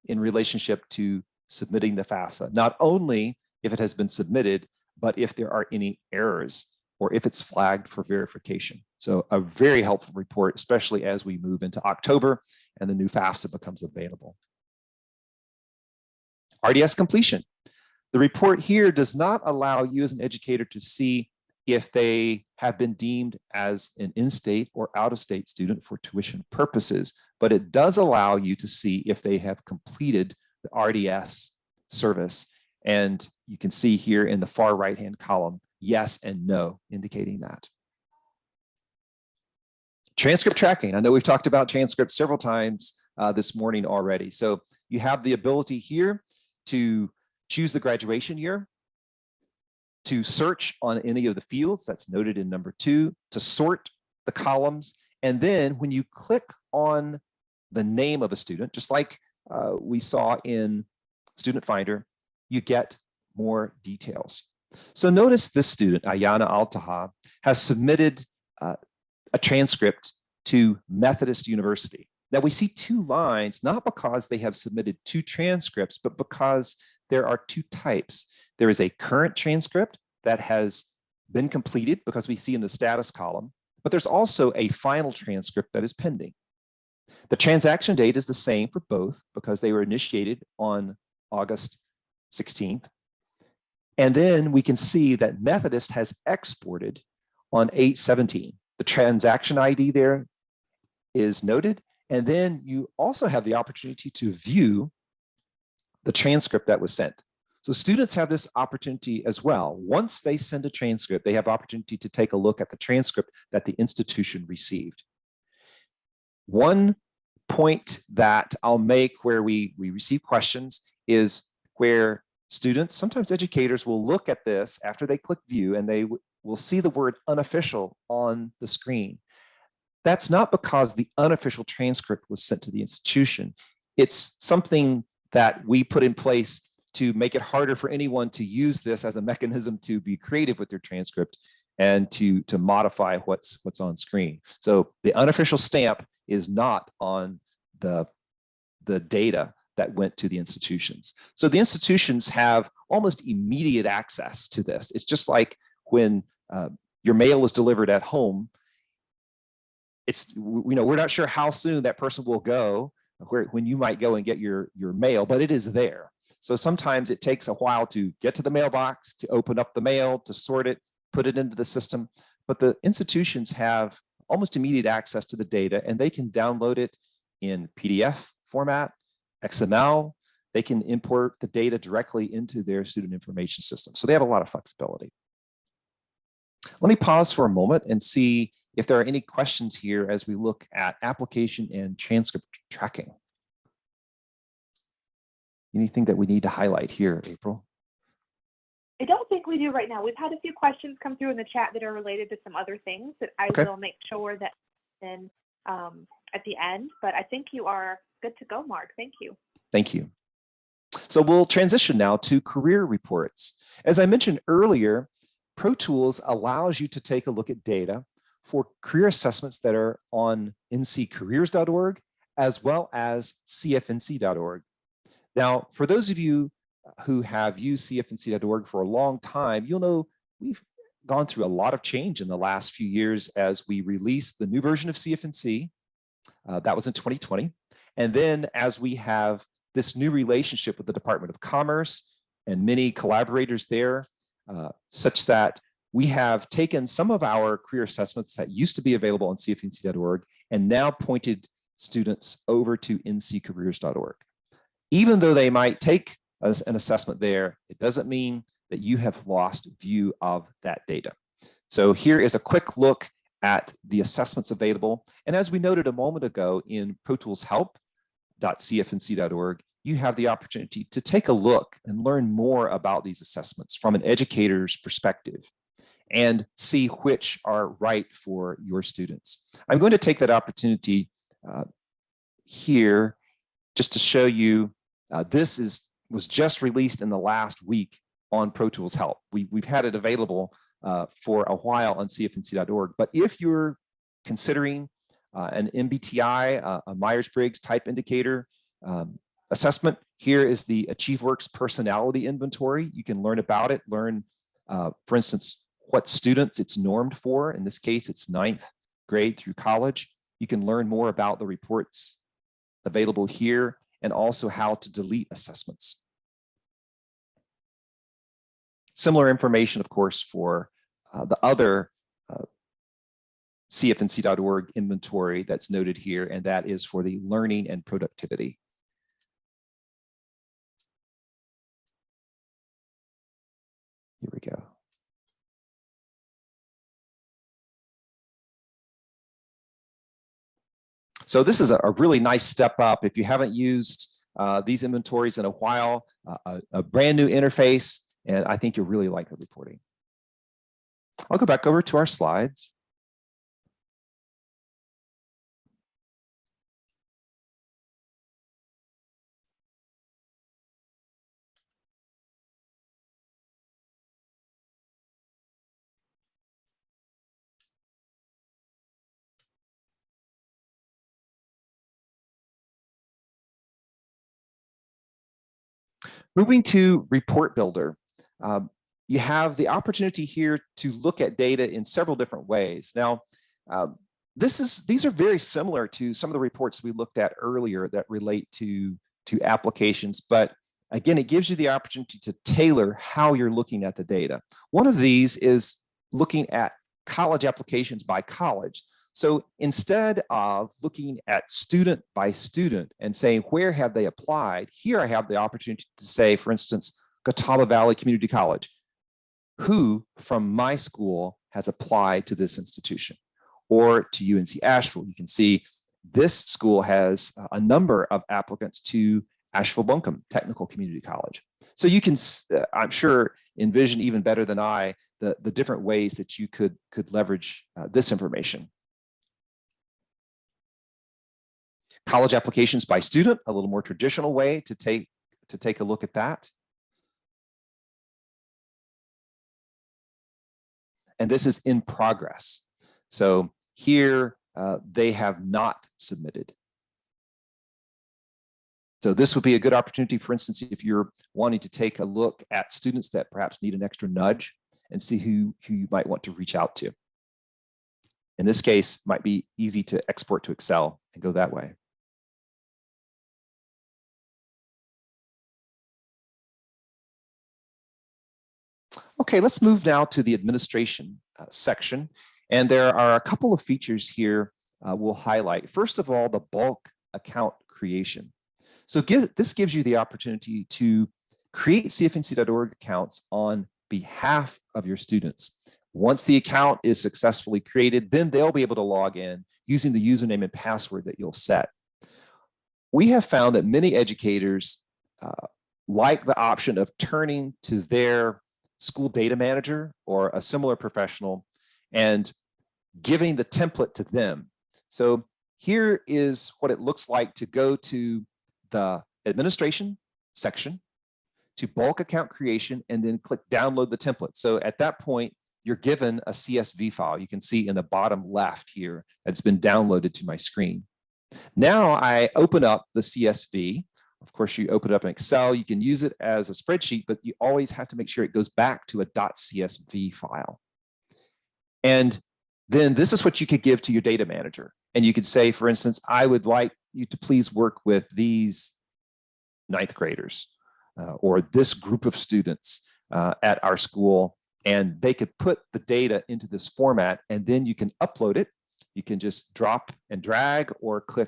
in relationship to submitting the FAFSA. Not only if it has been submitted, but if there are any errors or if it's flagged for verification. So a very helpful report, especially as we move into October and the new FAFSA becomes available. Rds Completion. The report here does not allow you as an educator to see if they have been deemed as an in-state or out-of-state student for tuition purposes, but it does allow you to see if they have completed the RDS service. And you can see here in the far right-hand column, yes and no, indicating that. Transcript tracking. I know we've talked about transcripts several times this morning already. So you have the ability here to choose the graduation year, to search on any of the fields that's noted in number 2, to sort the columns. And then when you click on the name of a student, just like we saw in Student Finder, you get more details. So notice this student, Ayana Altaha, has submitted a transcript to Methodist University. Now we see 2 lines, not because they have submitted 2 transcripts, but because there are 2 types. There is a current transcript that has been completed, because we see in the status column, but there's also a final transcript that is pending. The transaction date is the same for both because they were initiated on August 16th. And then we can see that Methodist has exported on 8/17. The transaction ID there is noted. And then you also have the opportunity to view the transcript that was sent. So students have this opportunity as well. Once they send a transcript, they have opportunity to take a look at the transcript that the institution received. One point that I'll make where we receive questions is where students, sometimes educators, will look at this after they click view and they will see the word unofficial on the screen. That's not because the unofficial transcript was sent to the institution. It's something that we put in place to make it harder for anyone to use this as a mechanism to be creative with their transcript and to modify what's on screen. So the unofficial stamp is not on the data that went to the institutions. So the institutions have almost immediate access to this. It's just like when your mail is delivered at home. We're not sure how soon that person will go, when you might go and get your mail, but it is there. So sometimes it takes a while to get to the mailbox, to open up the mail, to sort it, put it into the system. But the institutions have almost immediate access to the data, and they can download it in PDF format, XML. They can import the data directly into their student information system. So they have a lot of flexibility. Let me pause for a moment and see if there are any questions here as we look at application and transcript tracking. Anything that we need to highlight here, April? I don't think we do right now. We've had a few questions come through in the chat that are related to some other things that I will make sure that then at the end, but I think you are good to go, Mark. Thank you. Thank you. So we'll transition now to career reports. As I mentioned earlier, ProTools allows you to take a look at data for career assessments that are on nccareers.org as well as cfnc.org. Now, for those of you who have used cfnc.org for a long time, you'll know we've gone through a lot of change in the last few years as we released the new version of CFNC. That was in 2020. And then as we have this new relationship with the Department of Commerce and many collaborators there, such that we have taken some of our career assessments that used to be available on cfnc.org and now pointed students over to nccareers.org. Even though they might take an assessment there, it doesn't mean that you have lost view of that data. So here is a quick look at the assessments available. And as we noted a moment ago in ProTools help.cfnc.org, you have the opportunity to take a look and learn more about these assessments from an educator's perspective and see which are right for your students. I'm going to take that opportunity here just to show you this was just released in the last week on ProTools Help. We've had it available for a while on cfnc.org, but if you're considering an MBTI, a Myers-Briggs type indicator assessment, here is the AchieveWorks personality inventory. You can learn about it, learn, for instance, what students it's normed for. In this case, it's 9th grade through college. You can learn more about the reports available here and also how to delete assessments. Similar information, of course, for the other CFNC.org inventory that's noted here, and that is for the learning and productivity. Here we go. So this is a really nice step up. If you haven't used these inventories in a while, a brand new interface, and I think you'll really like the reporting. I'll go back over to our slides. Moving to Report Builder, you have the opportunity here to look at data in several different ways. Now, these are very similar to some of the reports we looked at earlier that relate to applications, but again, it gives you the opportunity to tailor how you're looking at the data. One of these is looking at college applications by college. So instead of looking at student by student and saying, where have they applied? Here I have the opportunity to say, for instance, Catawba Valley Community College. Who from my school has applied to this institution? Or to UNC Asheville, you can see this school has a number of applicants to Asheville-Buncombe Technical Community College. So you can, I'm sure, envision even better than I the different ways that you could leverage this information. College applications by student, a little more traditional way to take a look at that. And this is in progress. So here they have not submitted. So this would be a good opportunity, for instance, if you're wanting to take a look at students that perhaps need an extra nudge and see who you might want to reach out to. In this case, it might be easy to export to Excel and go that way. Okay, let's move now to the administration section. And there are a couple of features here we'll highlight. First of all, the bulk account creation. So this gives you the opportunity to create CFNC.org accounts on behalf of your students. Once the account is successfully created, then they'll be able to log in using the username and password that you'll set. We have found that many educators like the option of turning to their school data manager or a similar professional and giving the template to them. So here is what it looks like to go to the administration section, to bulk account creation, and then click download the template. So at that point, you're given a CSV file. You can see in the bottom left here that's been downloaded to my screen. Now I open up the CSV. Of course, you open it up in Excel. You can use it as a spreadsheet, but you always have to make sure it goes back to a .csv file. And then this is what you could give to your data manager. And you could say, for instance, I would like you to please work with these 9th graders or this group of students at our school. And they could put the data into this format, and then you can upload it. You can just drop and drag or click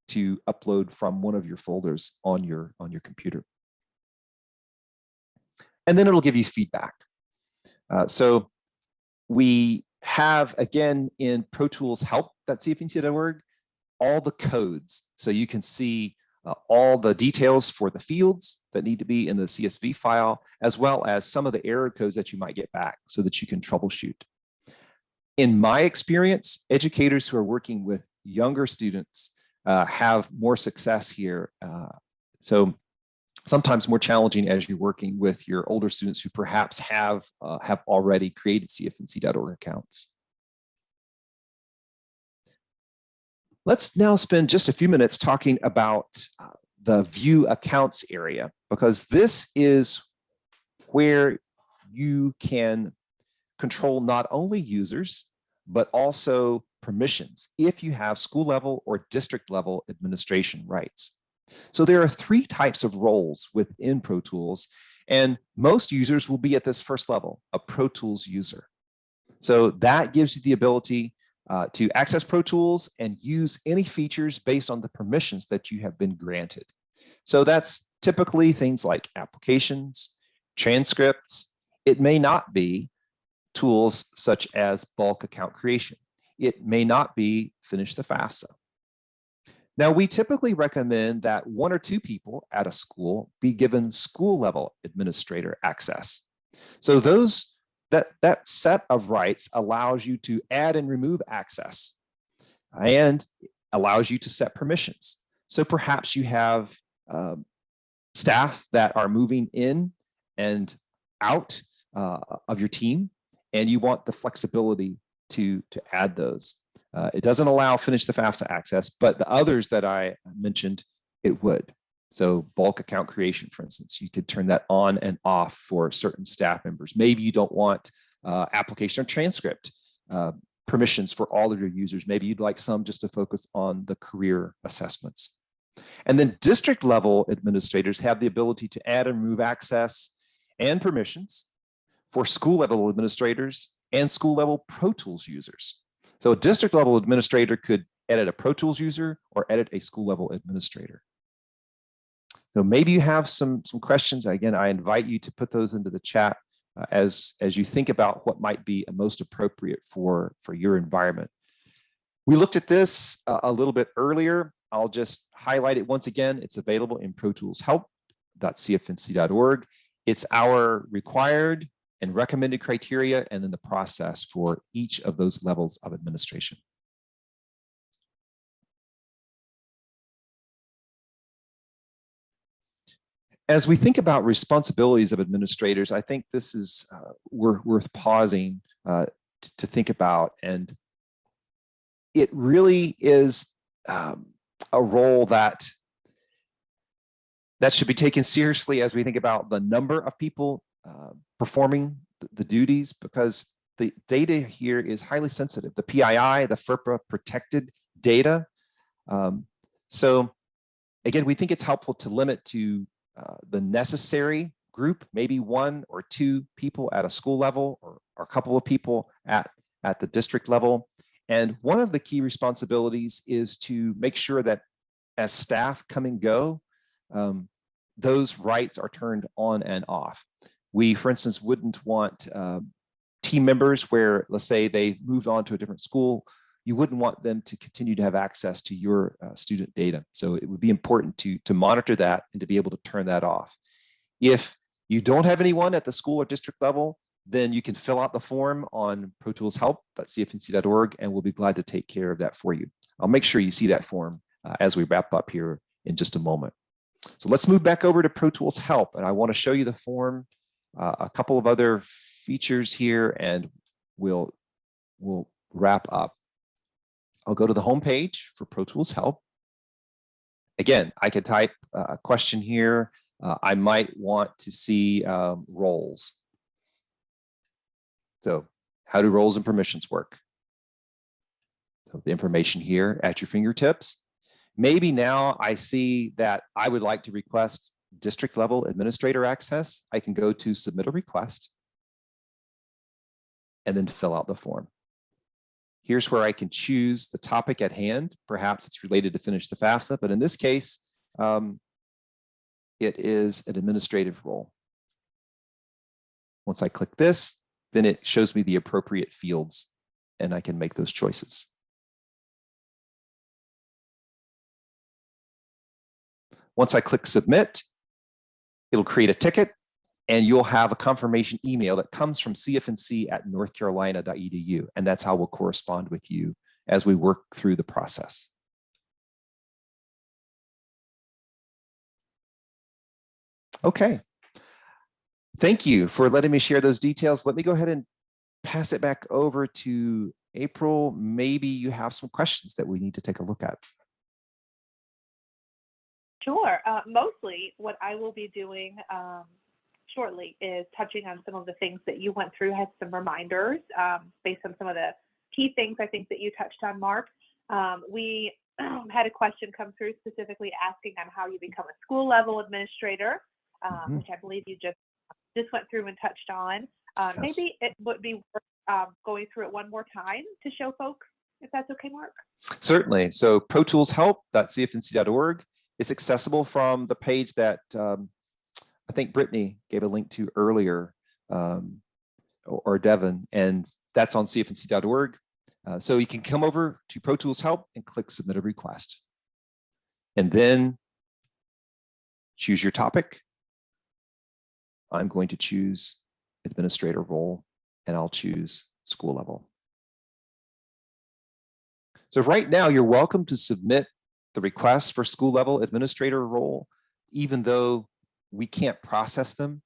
to upload from one of your folders on your computer. And then it'll give you feedback. So we have, again, in ProTools help.cfnc.org, all the codes. So you can see all the details for the fields that need to be in the CSV file, as well as some of the error codes that you might get back so that you can troubleshoot. In my experience, educators who are working with younger students have more success here. So sometimes more challenging as you're working with your older students who perhaps have already created CFNC.org accounts. Let's now spend just a few minutes talking about the view accounts area, because this is where you can control not only users, but also permissions if you have school level or district level administration rights. So there are 3 types of roles within ProTools, and most users will be at this first level, a ProTools user. So that gives you the ability to access ProTools and use any features based on the permissions that you have been granted. So that's typically things like applications, transcripts. It may not be tools such as bulk account creation. It may not be finish the FAFSA. Now, we typically recommend that 1 or 2 people at a school be given school level administrator access. So that set of rights allows you to add and remove access and allows you to set permissions. So perhaps you have staff that are moving in and out of your team, and you want the flexibility to add those. It doesn't allow finish the FAFSA access, but the others that I mentioned, it would. So bulk account creation, for instance, you could turn that on and off for certain staff members. Maybe you don't want application or transcript permissions for all of your users. Maybe you'd like some just to focus on the career assessments. And then district level administrators have the ability to add and remove access and permissions for school level administrators and school level ProTools users. So a district level administrator could edit a ProTools user or edit a school level administrator. So maybe you have some questions. Again, I invite you to put those into the chat as you think about what might be most appropriate for your environment. We looked at this a little bit earlier. I'll just highlight it once again. It's available in protoolshelp.cfnc.org. It's our required and recommended criteria, and then the process for each of those levels of administration. As we think about responsibilities of administrators, I think this is worth pausing to think about, and it really is a role that should be taken seriously as we think about the number of people performing the duties, because the data here is highly sensitive. The PII, the FERPA protected data. So again, we think it's helpful to limit to the necessary group, maybe 1 or 2 people at a school level, or a couple of people at the district level. And one of the key responsibilities is to make sure that as staff come and go, those rights are turned on and off. We, for instance, wouldn't want team members where, let's say, they moved on to a different school. You wouldn't want them to continue to have access to your student data. So it would be important to monitor that and to be able to turn that off. If you don't have anyone at the school or district level, then you can fill out the form on protoolshelp.cfnc.org, and we'll be glad to take care of that for you. I'll make sure you see that form as we wrap up here in just a moment. So let's move back over to ProTools Help, and I want to show you the form, a couple of other features here, and we'll wrap up. I'll go to the home page for ProTools Help. Again, I could type a question here. I might want to see roles. So how do roles and permissions work? So the information here at your fingertips. Maybe now I see that I would like to request district level administrator access. I can go to submit a request and then fill out the form. Here's where I can choose the topic at hand. Perhaps it's related to finish the FAFSA, but in this case, it is an administrative role. Once I click this, then it shows me the appropriate fields and I can make those choices. Once I click submit, it'll create a ticket and you'll have a confirmation email that comes from cfnc@northcarolina.edu. And that's how we'll correspond with you as we work through the process. Okay. Thank you for letting me share those details. Let me go ahead and pass it back over to April. Maybe you have some questions that we need to take a look at. Sure. Mostly what I will be doing shortly is touching on some of the things that you went through, had some reminders based on some of the key things I think that you touched on, Mark. We had a question come through specifically asking on how you become a school level administrator, which I believe you just went through and touched on. Yes. Maybe it would be worth going through it one more time to show folks, if that's okay, Mark? Certainly. So ProToolsHelp.cfnc.org is accessible from the page that I think Brittany gave a link to earlier, or Devin, and that's on CFNC.org. So you can come over to Pro Tools Help and click Submit a Request. And then choose your topic. I'm going to choose administrator role, and I'll choose school level. So right now, you're welcome to submit the request for school level administrator role, even though we can't process them.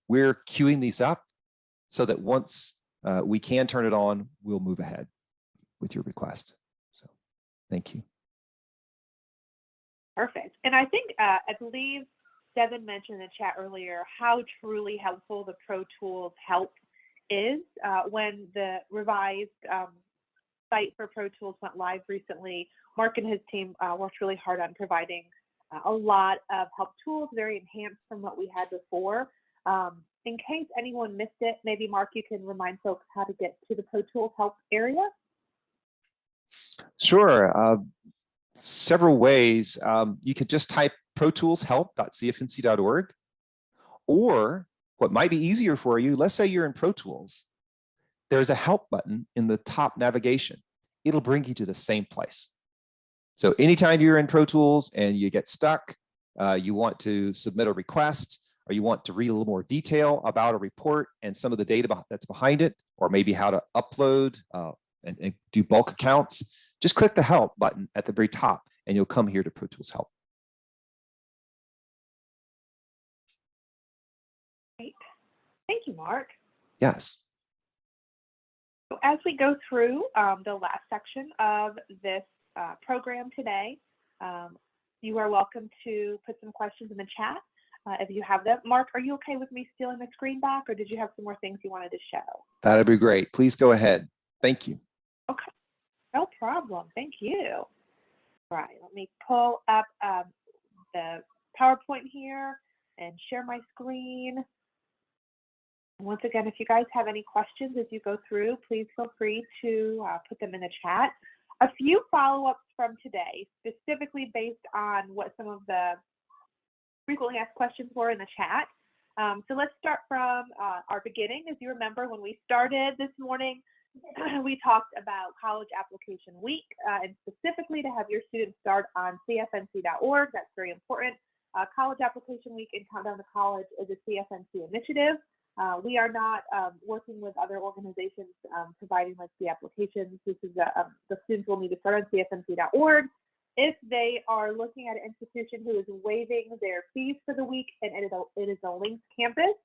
We're queuing these up so that once we can turn it on, we'll move ahead with your request. So thank you. Perfect. And I think, I believe Devin mentioned in the chat earlier how truly helpful the Pro Tools Help is. When the revised site for Pro Tools went live recently, Mark and his team worked really hard on providing a lot of help tools, very enhanced from what we had before. In case anyone missed it, maybe Mark, you can remind folks how to get to the Pro Tools Help area. Sure. Several ways. You could just type ProToolsHelp.cfnc.org, or what might be easier for you, let's say you're in Pro Tools, there's a help button in the top navigation. It'll bring you to the same place. So anytime you're in Pro Tools and you get stuck, you want to submit a request, or you want to read a little more detail about a report and some of the data that's behind it, or maybe how to upload and do bulk accounts, just click the help button at the very top and you'll come here to Pro Tools Help. Great. Thank you, Mark. Yes. So as we go through the last section of this program today, you are welcome to put some questions in the chat if you have them. Mark, are you okay with me stealing the screen back, or did you have some more things you wanted to show? That'd be great. Please go ahead. Thank you. Okay, no problem. Thank you. All right, let me pull up the PowerPoint here and share my screen. Once again, if you guys have any questions as you go through, please feel free to put them in the chat. A few follow-ups from today, specifically based on what some of the frequently asked questions were in the chat. So let's start from our beginning. As you remember, when we started this morning, we talked about College Application Week, and specifically to have your students start on CFNC.org. That's very important. College Application Week and Countdown to College is a CFNC initiative. We are not working with other organizations providing like the applications. This is the students will need to start on CFNC.org. If they are looking at an institution who is waiving their fees for the week and it is a linked campus,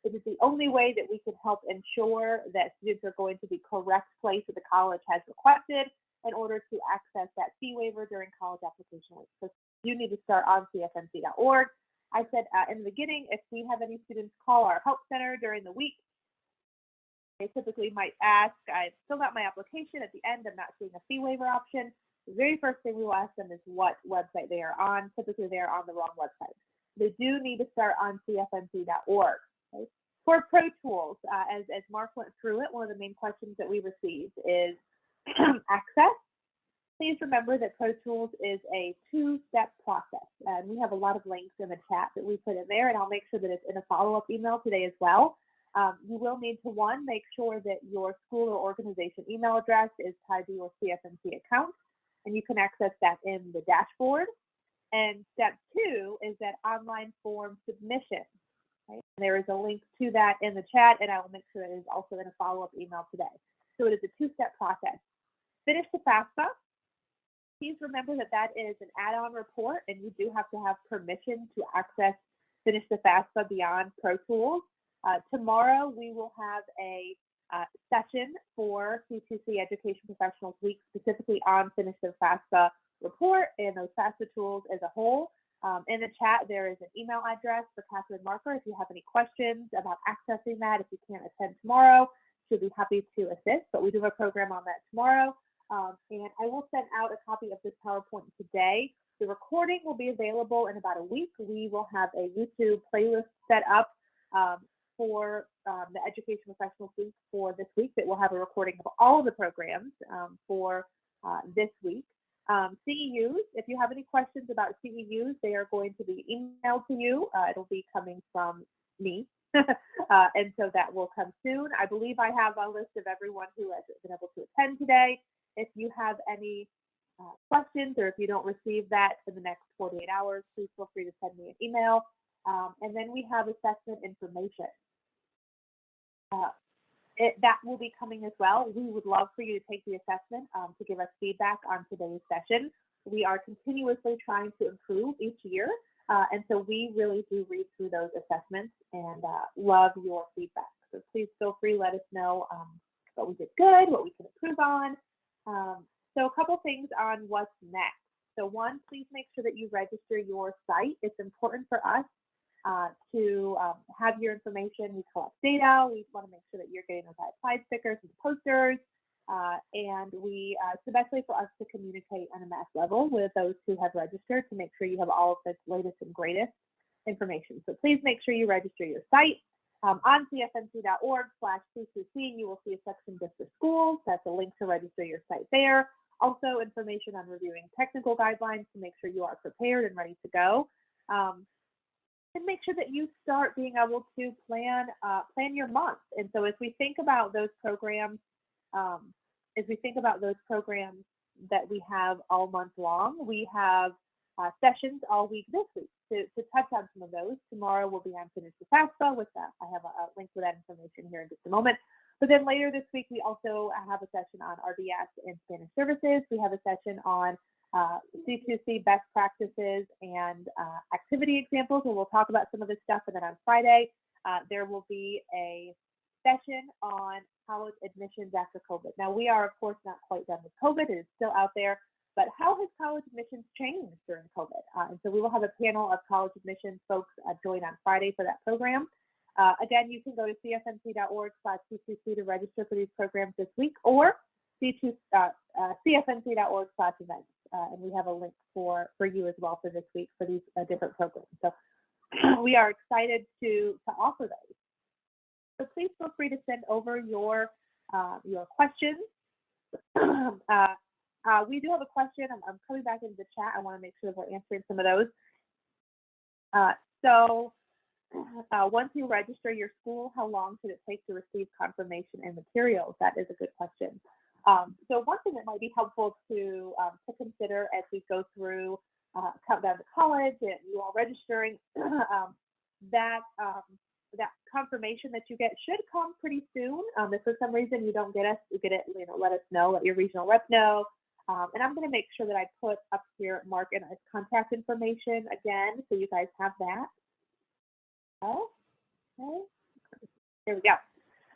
it is the only way that we can help ensure that students are going to the correct place that the college has requested in order to access that fee waiver during College Application Week. So you need to start on CFNC.org. I said in the beginning, if we have any students call our help center during the week, they typically might ask, I filled out my application. At the end, I'm not seeing a fee waiver option. The very first thing we will ask them is what website they are on. Typically, they are on the wrong website. They do need to start on CFNC.org. Okay? For Pro Tools, as Mark went through it, one of the main questions that we received is access. Please remember that Pro Tools is a two-step process, and we have a lot of links in the chat that we put in there, and I'll make sure that it's in a follow-up email today as well. You will need to, one, make sure that your school or organization email address is tied to your CFNC account, and you can access that in the dashboard. And step two is that online form submission. Right? There is a link to that in the chat, and I will make sure it is also in a follow-up email today. So it is a two-step process. Finish the FAFSA. Please remember that that is an add-on report, and you do have to have permission to access Finish the FAFSA beyond Pro Tools. Tomorrow, we will have a session for C2C Education Professionals Week, specifically on Finish the FAFSA report and those FAFSA tools as a whole. In the chat, there is an email address for Catherine Marker if you have any questions about accessing that. If you can't attend tomorrow, she'll be happy to assist, but we do have a program on that tomorrow. And I will send out a copy of this PowerPoint today. The recording will be available in about a week. We will have a YouTube playlist set up for the Education Professionals Week for this week that will have a recording of all of the programs for this week. CEUs, if you have any questions about CEUs, they are going to be emailed to you. It'll be coming from me. And so that will come soon. I believe I have a list of everyone who has been able to attend today. If you have any questions, or if you don't receive that in the next 48 hours, please feel free to send me an email. And then we have assessment information. That will be coming as well. We would love for you to take the assessment to give us feedback on today's session. We are continuously trying to improve each year. And so we really do read through those assessments and love your feedback. So please feel free to let us know what we did good, what we can improve on. So a couple things on what's next. So one, please make sure that you register your site. It's important for us to have your information. We collect data. We want to make sure that you're getting those applied stickers and posters. And it's the best way for us to communicate on a mass level with those who have registered to make sure you have all of the latest and greatest information. So please make sure you register your site. On cfnc.org/C2C, you will see a section just for schools. That's a link to register your site there. Also, information on reviewing technical guidelines to make sure you are prepared and ready to go. And make sure that you start being able to plan your month. And so as we think about those programs, that we have all month long, we have sessions all week this week to touch on some of those. Tomorrow we'll be on Finish the FAFSA with that. I have a link for that information here in just a moment. But then later this week, we also have a session on RDS and Spanish services. We have a session on C2C best practices and activity examples, and we'll talk about some of this stuff. And then on Friday, there will be a session on college admissions after COVID. Now, we are, of course, not quite done with COVID. It is still out there. But how has college admissions changed during COVID? And so we will have a panel of college admissions folks join on Friday for that program. Again, you can go to cfnc.org/C2C to register for these programs this week, or cfnc.org/events. And we have a link for you as well for this week for these different programs. So we are excited to offer those. So please feel free to send over your questions. We do have a question. I'm coming back into the chat. I want to make sure that we're answering some of those. Once you register your school, how long should it take to receive confirmation and materials? That is a good question. So one thing that might be helpful to consider as we go through Countdown to College and you all registering, that confirmation that you get should come pretty soon. If for some reason you don't get it, let us know, let your regional rep know. And I'm going to make sure that I put up here Mark and his contact information again, so you guys have that. Okay, there we go.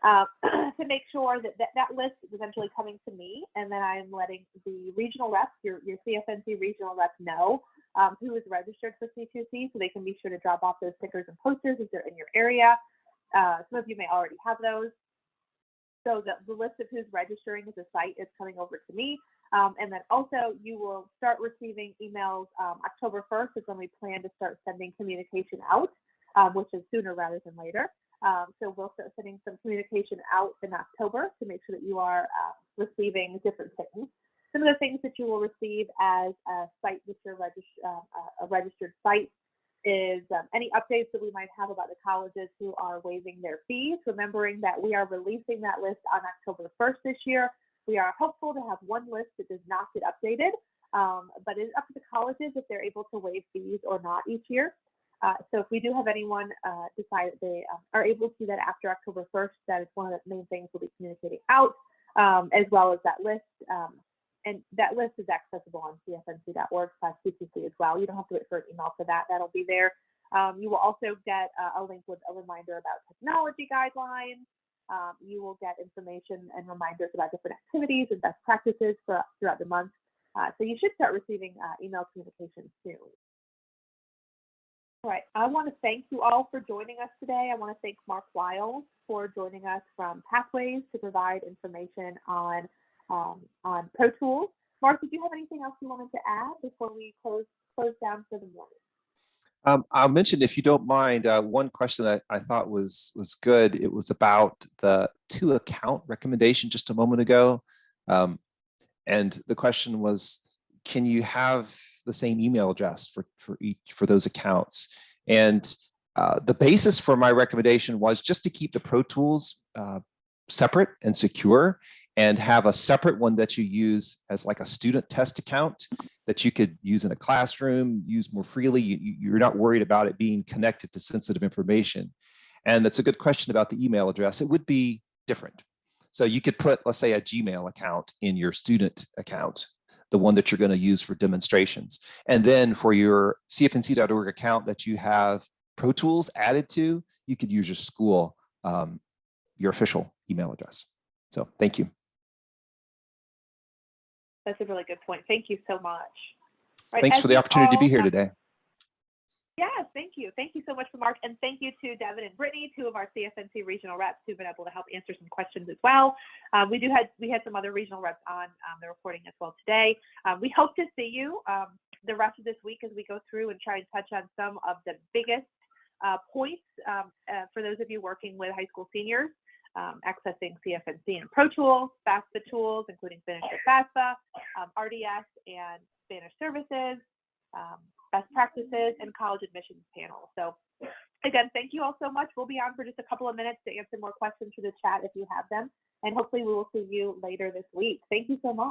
To make sure that list is eventually coming to me, and then I'm letting the regional reps, your CFNC regional reps, know who is registered for C2C, so they can be sure to drop off those stickers and posters if they're in your area. Some of you may already have those. So the list of who's registering as a site is coming over to me. And then also you will start receiving emails. October 1st is when we plan to start sending communication out, which is sooner rather than later. So we'll start sending some communication out in October to make sure that you are receiving different things. Some of the things that you will receive as a site with your a registered site is any updates that we might have about the colleges who are waiving their fees, remembering that we are releasing that list on October 1st this year. We are hopeful to have one list that does not get updated, but it's up to the colleges if they're able to waive fees or not each year. So if we do have anyone decide that they are able to do that after October 1st, that is one of the main things we'll be communicating out, as well as that list. And that list is accessible on cfnc.org/C2C as well. You don't have to wait for an email for that. That'll be there. You will also get a link with a reminder about technology guidelines. You will get information and reminders about different activities and best practices throughout the month. So you should start receiving email communication soon. All right, I want to thank you all for joining us today. I want to thank Mark Wiles for joining us from Pathways to provide information on ProTools. Mark, did you have anything else you wanted to add before we close down for the morning? I'll mention, if you don't mind, one question that I thought was good. It was about the to account recommendation just a moment ago. And the question was, can you have the same email address for those accounts? And the basis for my recommendation was just to keep the ProTools separate and secure, and have a separate one that you use as like a student test account that you could use in a classroom, use more freely. You're not worried about it being connected to sensitive information. And that's a good question about the email address. It would be different. So you could put, let's say, a Gmail account in your student account, the one that you're going to use for demonstrations. And then for your CFNC.org account that you have ProTools added to, you could use your school, your official email address. So thank you. That's a really good point. Thank you so much. Right, thanks for the opportunity to be here today. Yes, thank you. Thank you so much, Mark. And thank you to Devin and Brittany, two of our CFNC regional reps who've been able to help answer some questions as well. We had some other regional reps on the recording as well today. We hope to see you the rest of this week as we go through and try and touch on some of the biggest points for those of you working with high school seniors, accessing CFNC and ProTools, FAFSA tools, including Finnish or FAFSA, RDS and Spanish services, best practices, and college admissions panel. So again, thank you all so much. We'll be on for just a couple of minutes to answer more questions through the chat if you have them. And hopefully we will see you later this week. Thank you so much.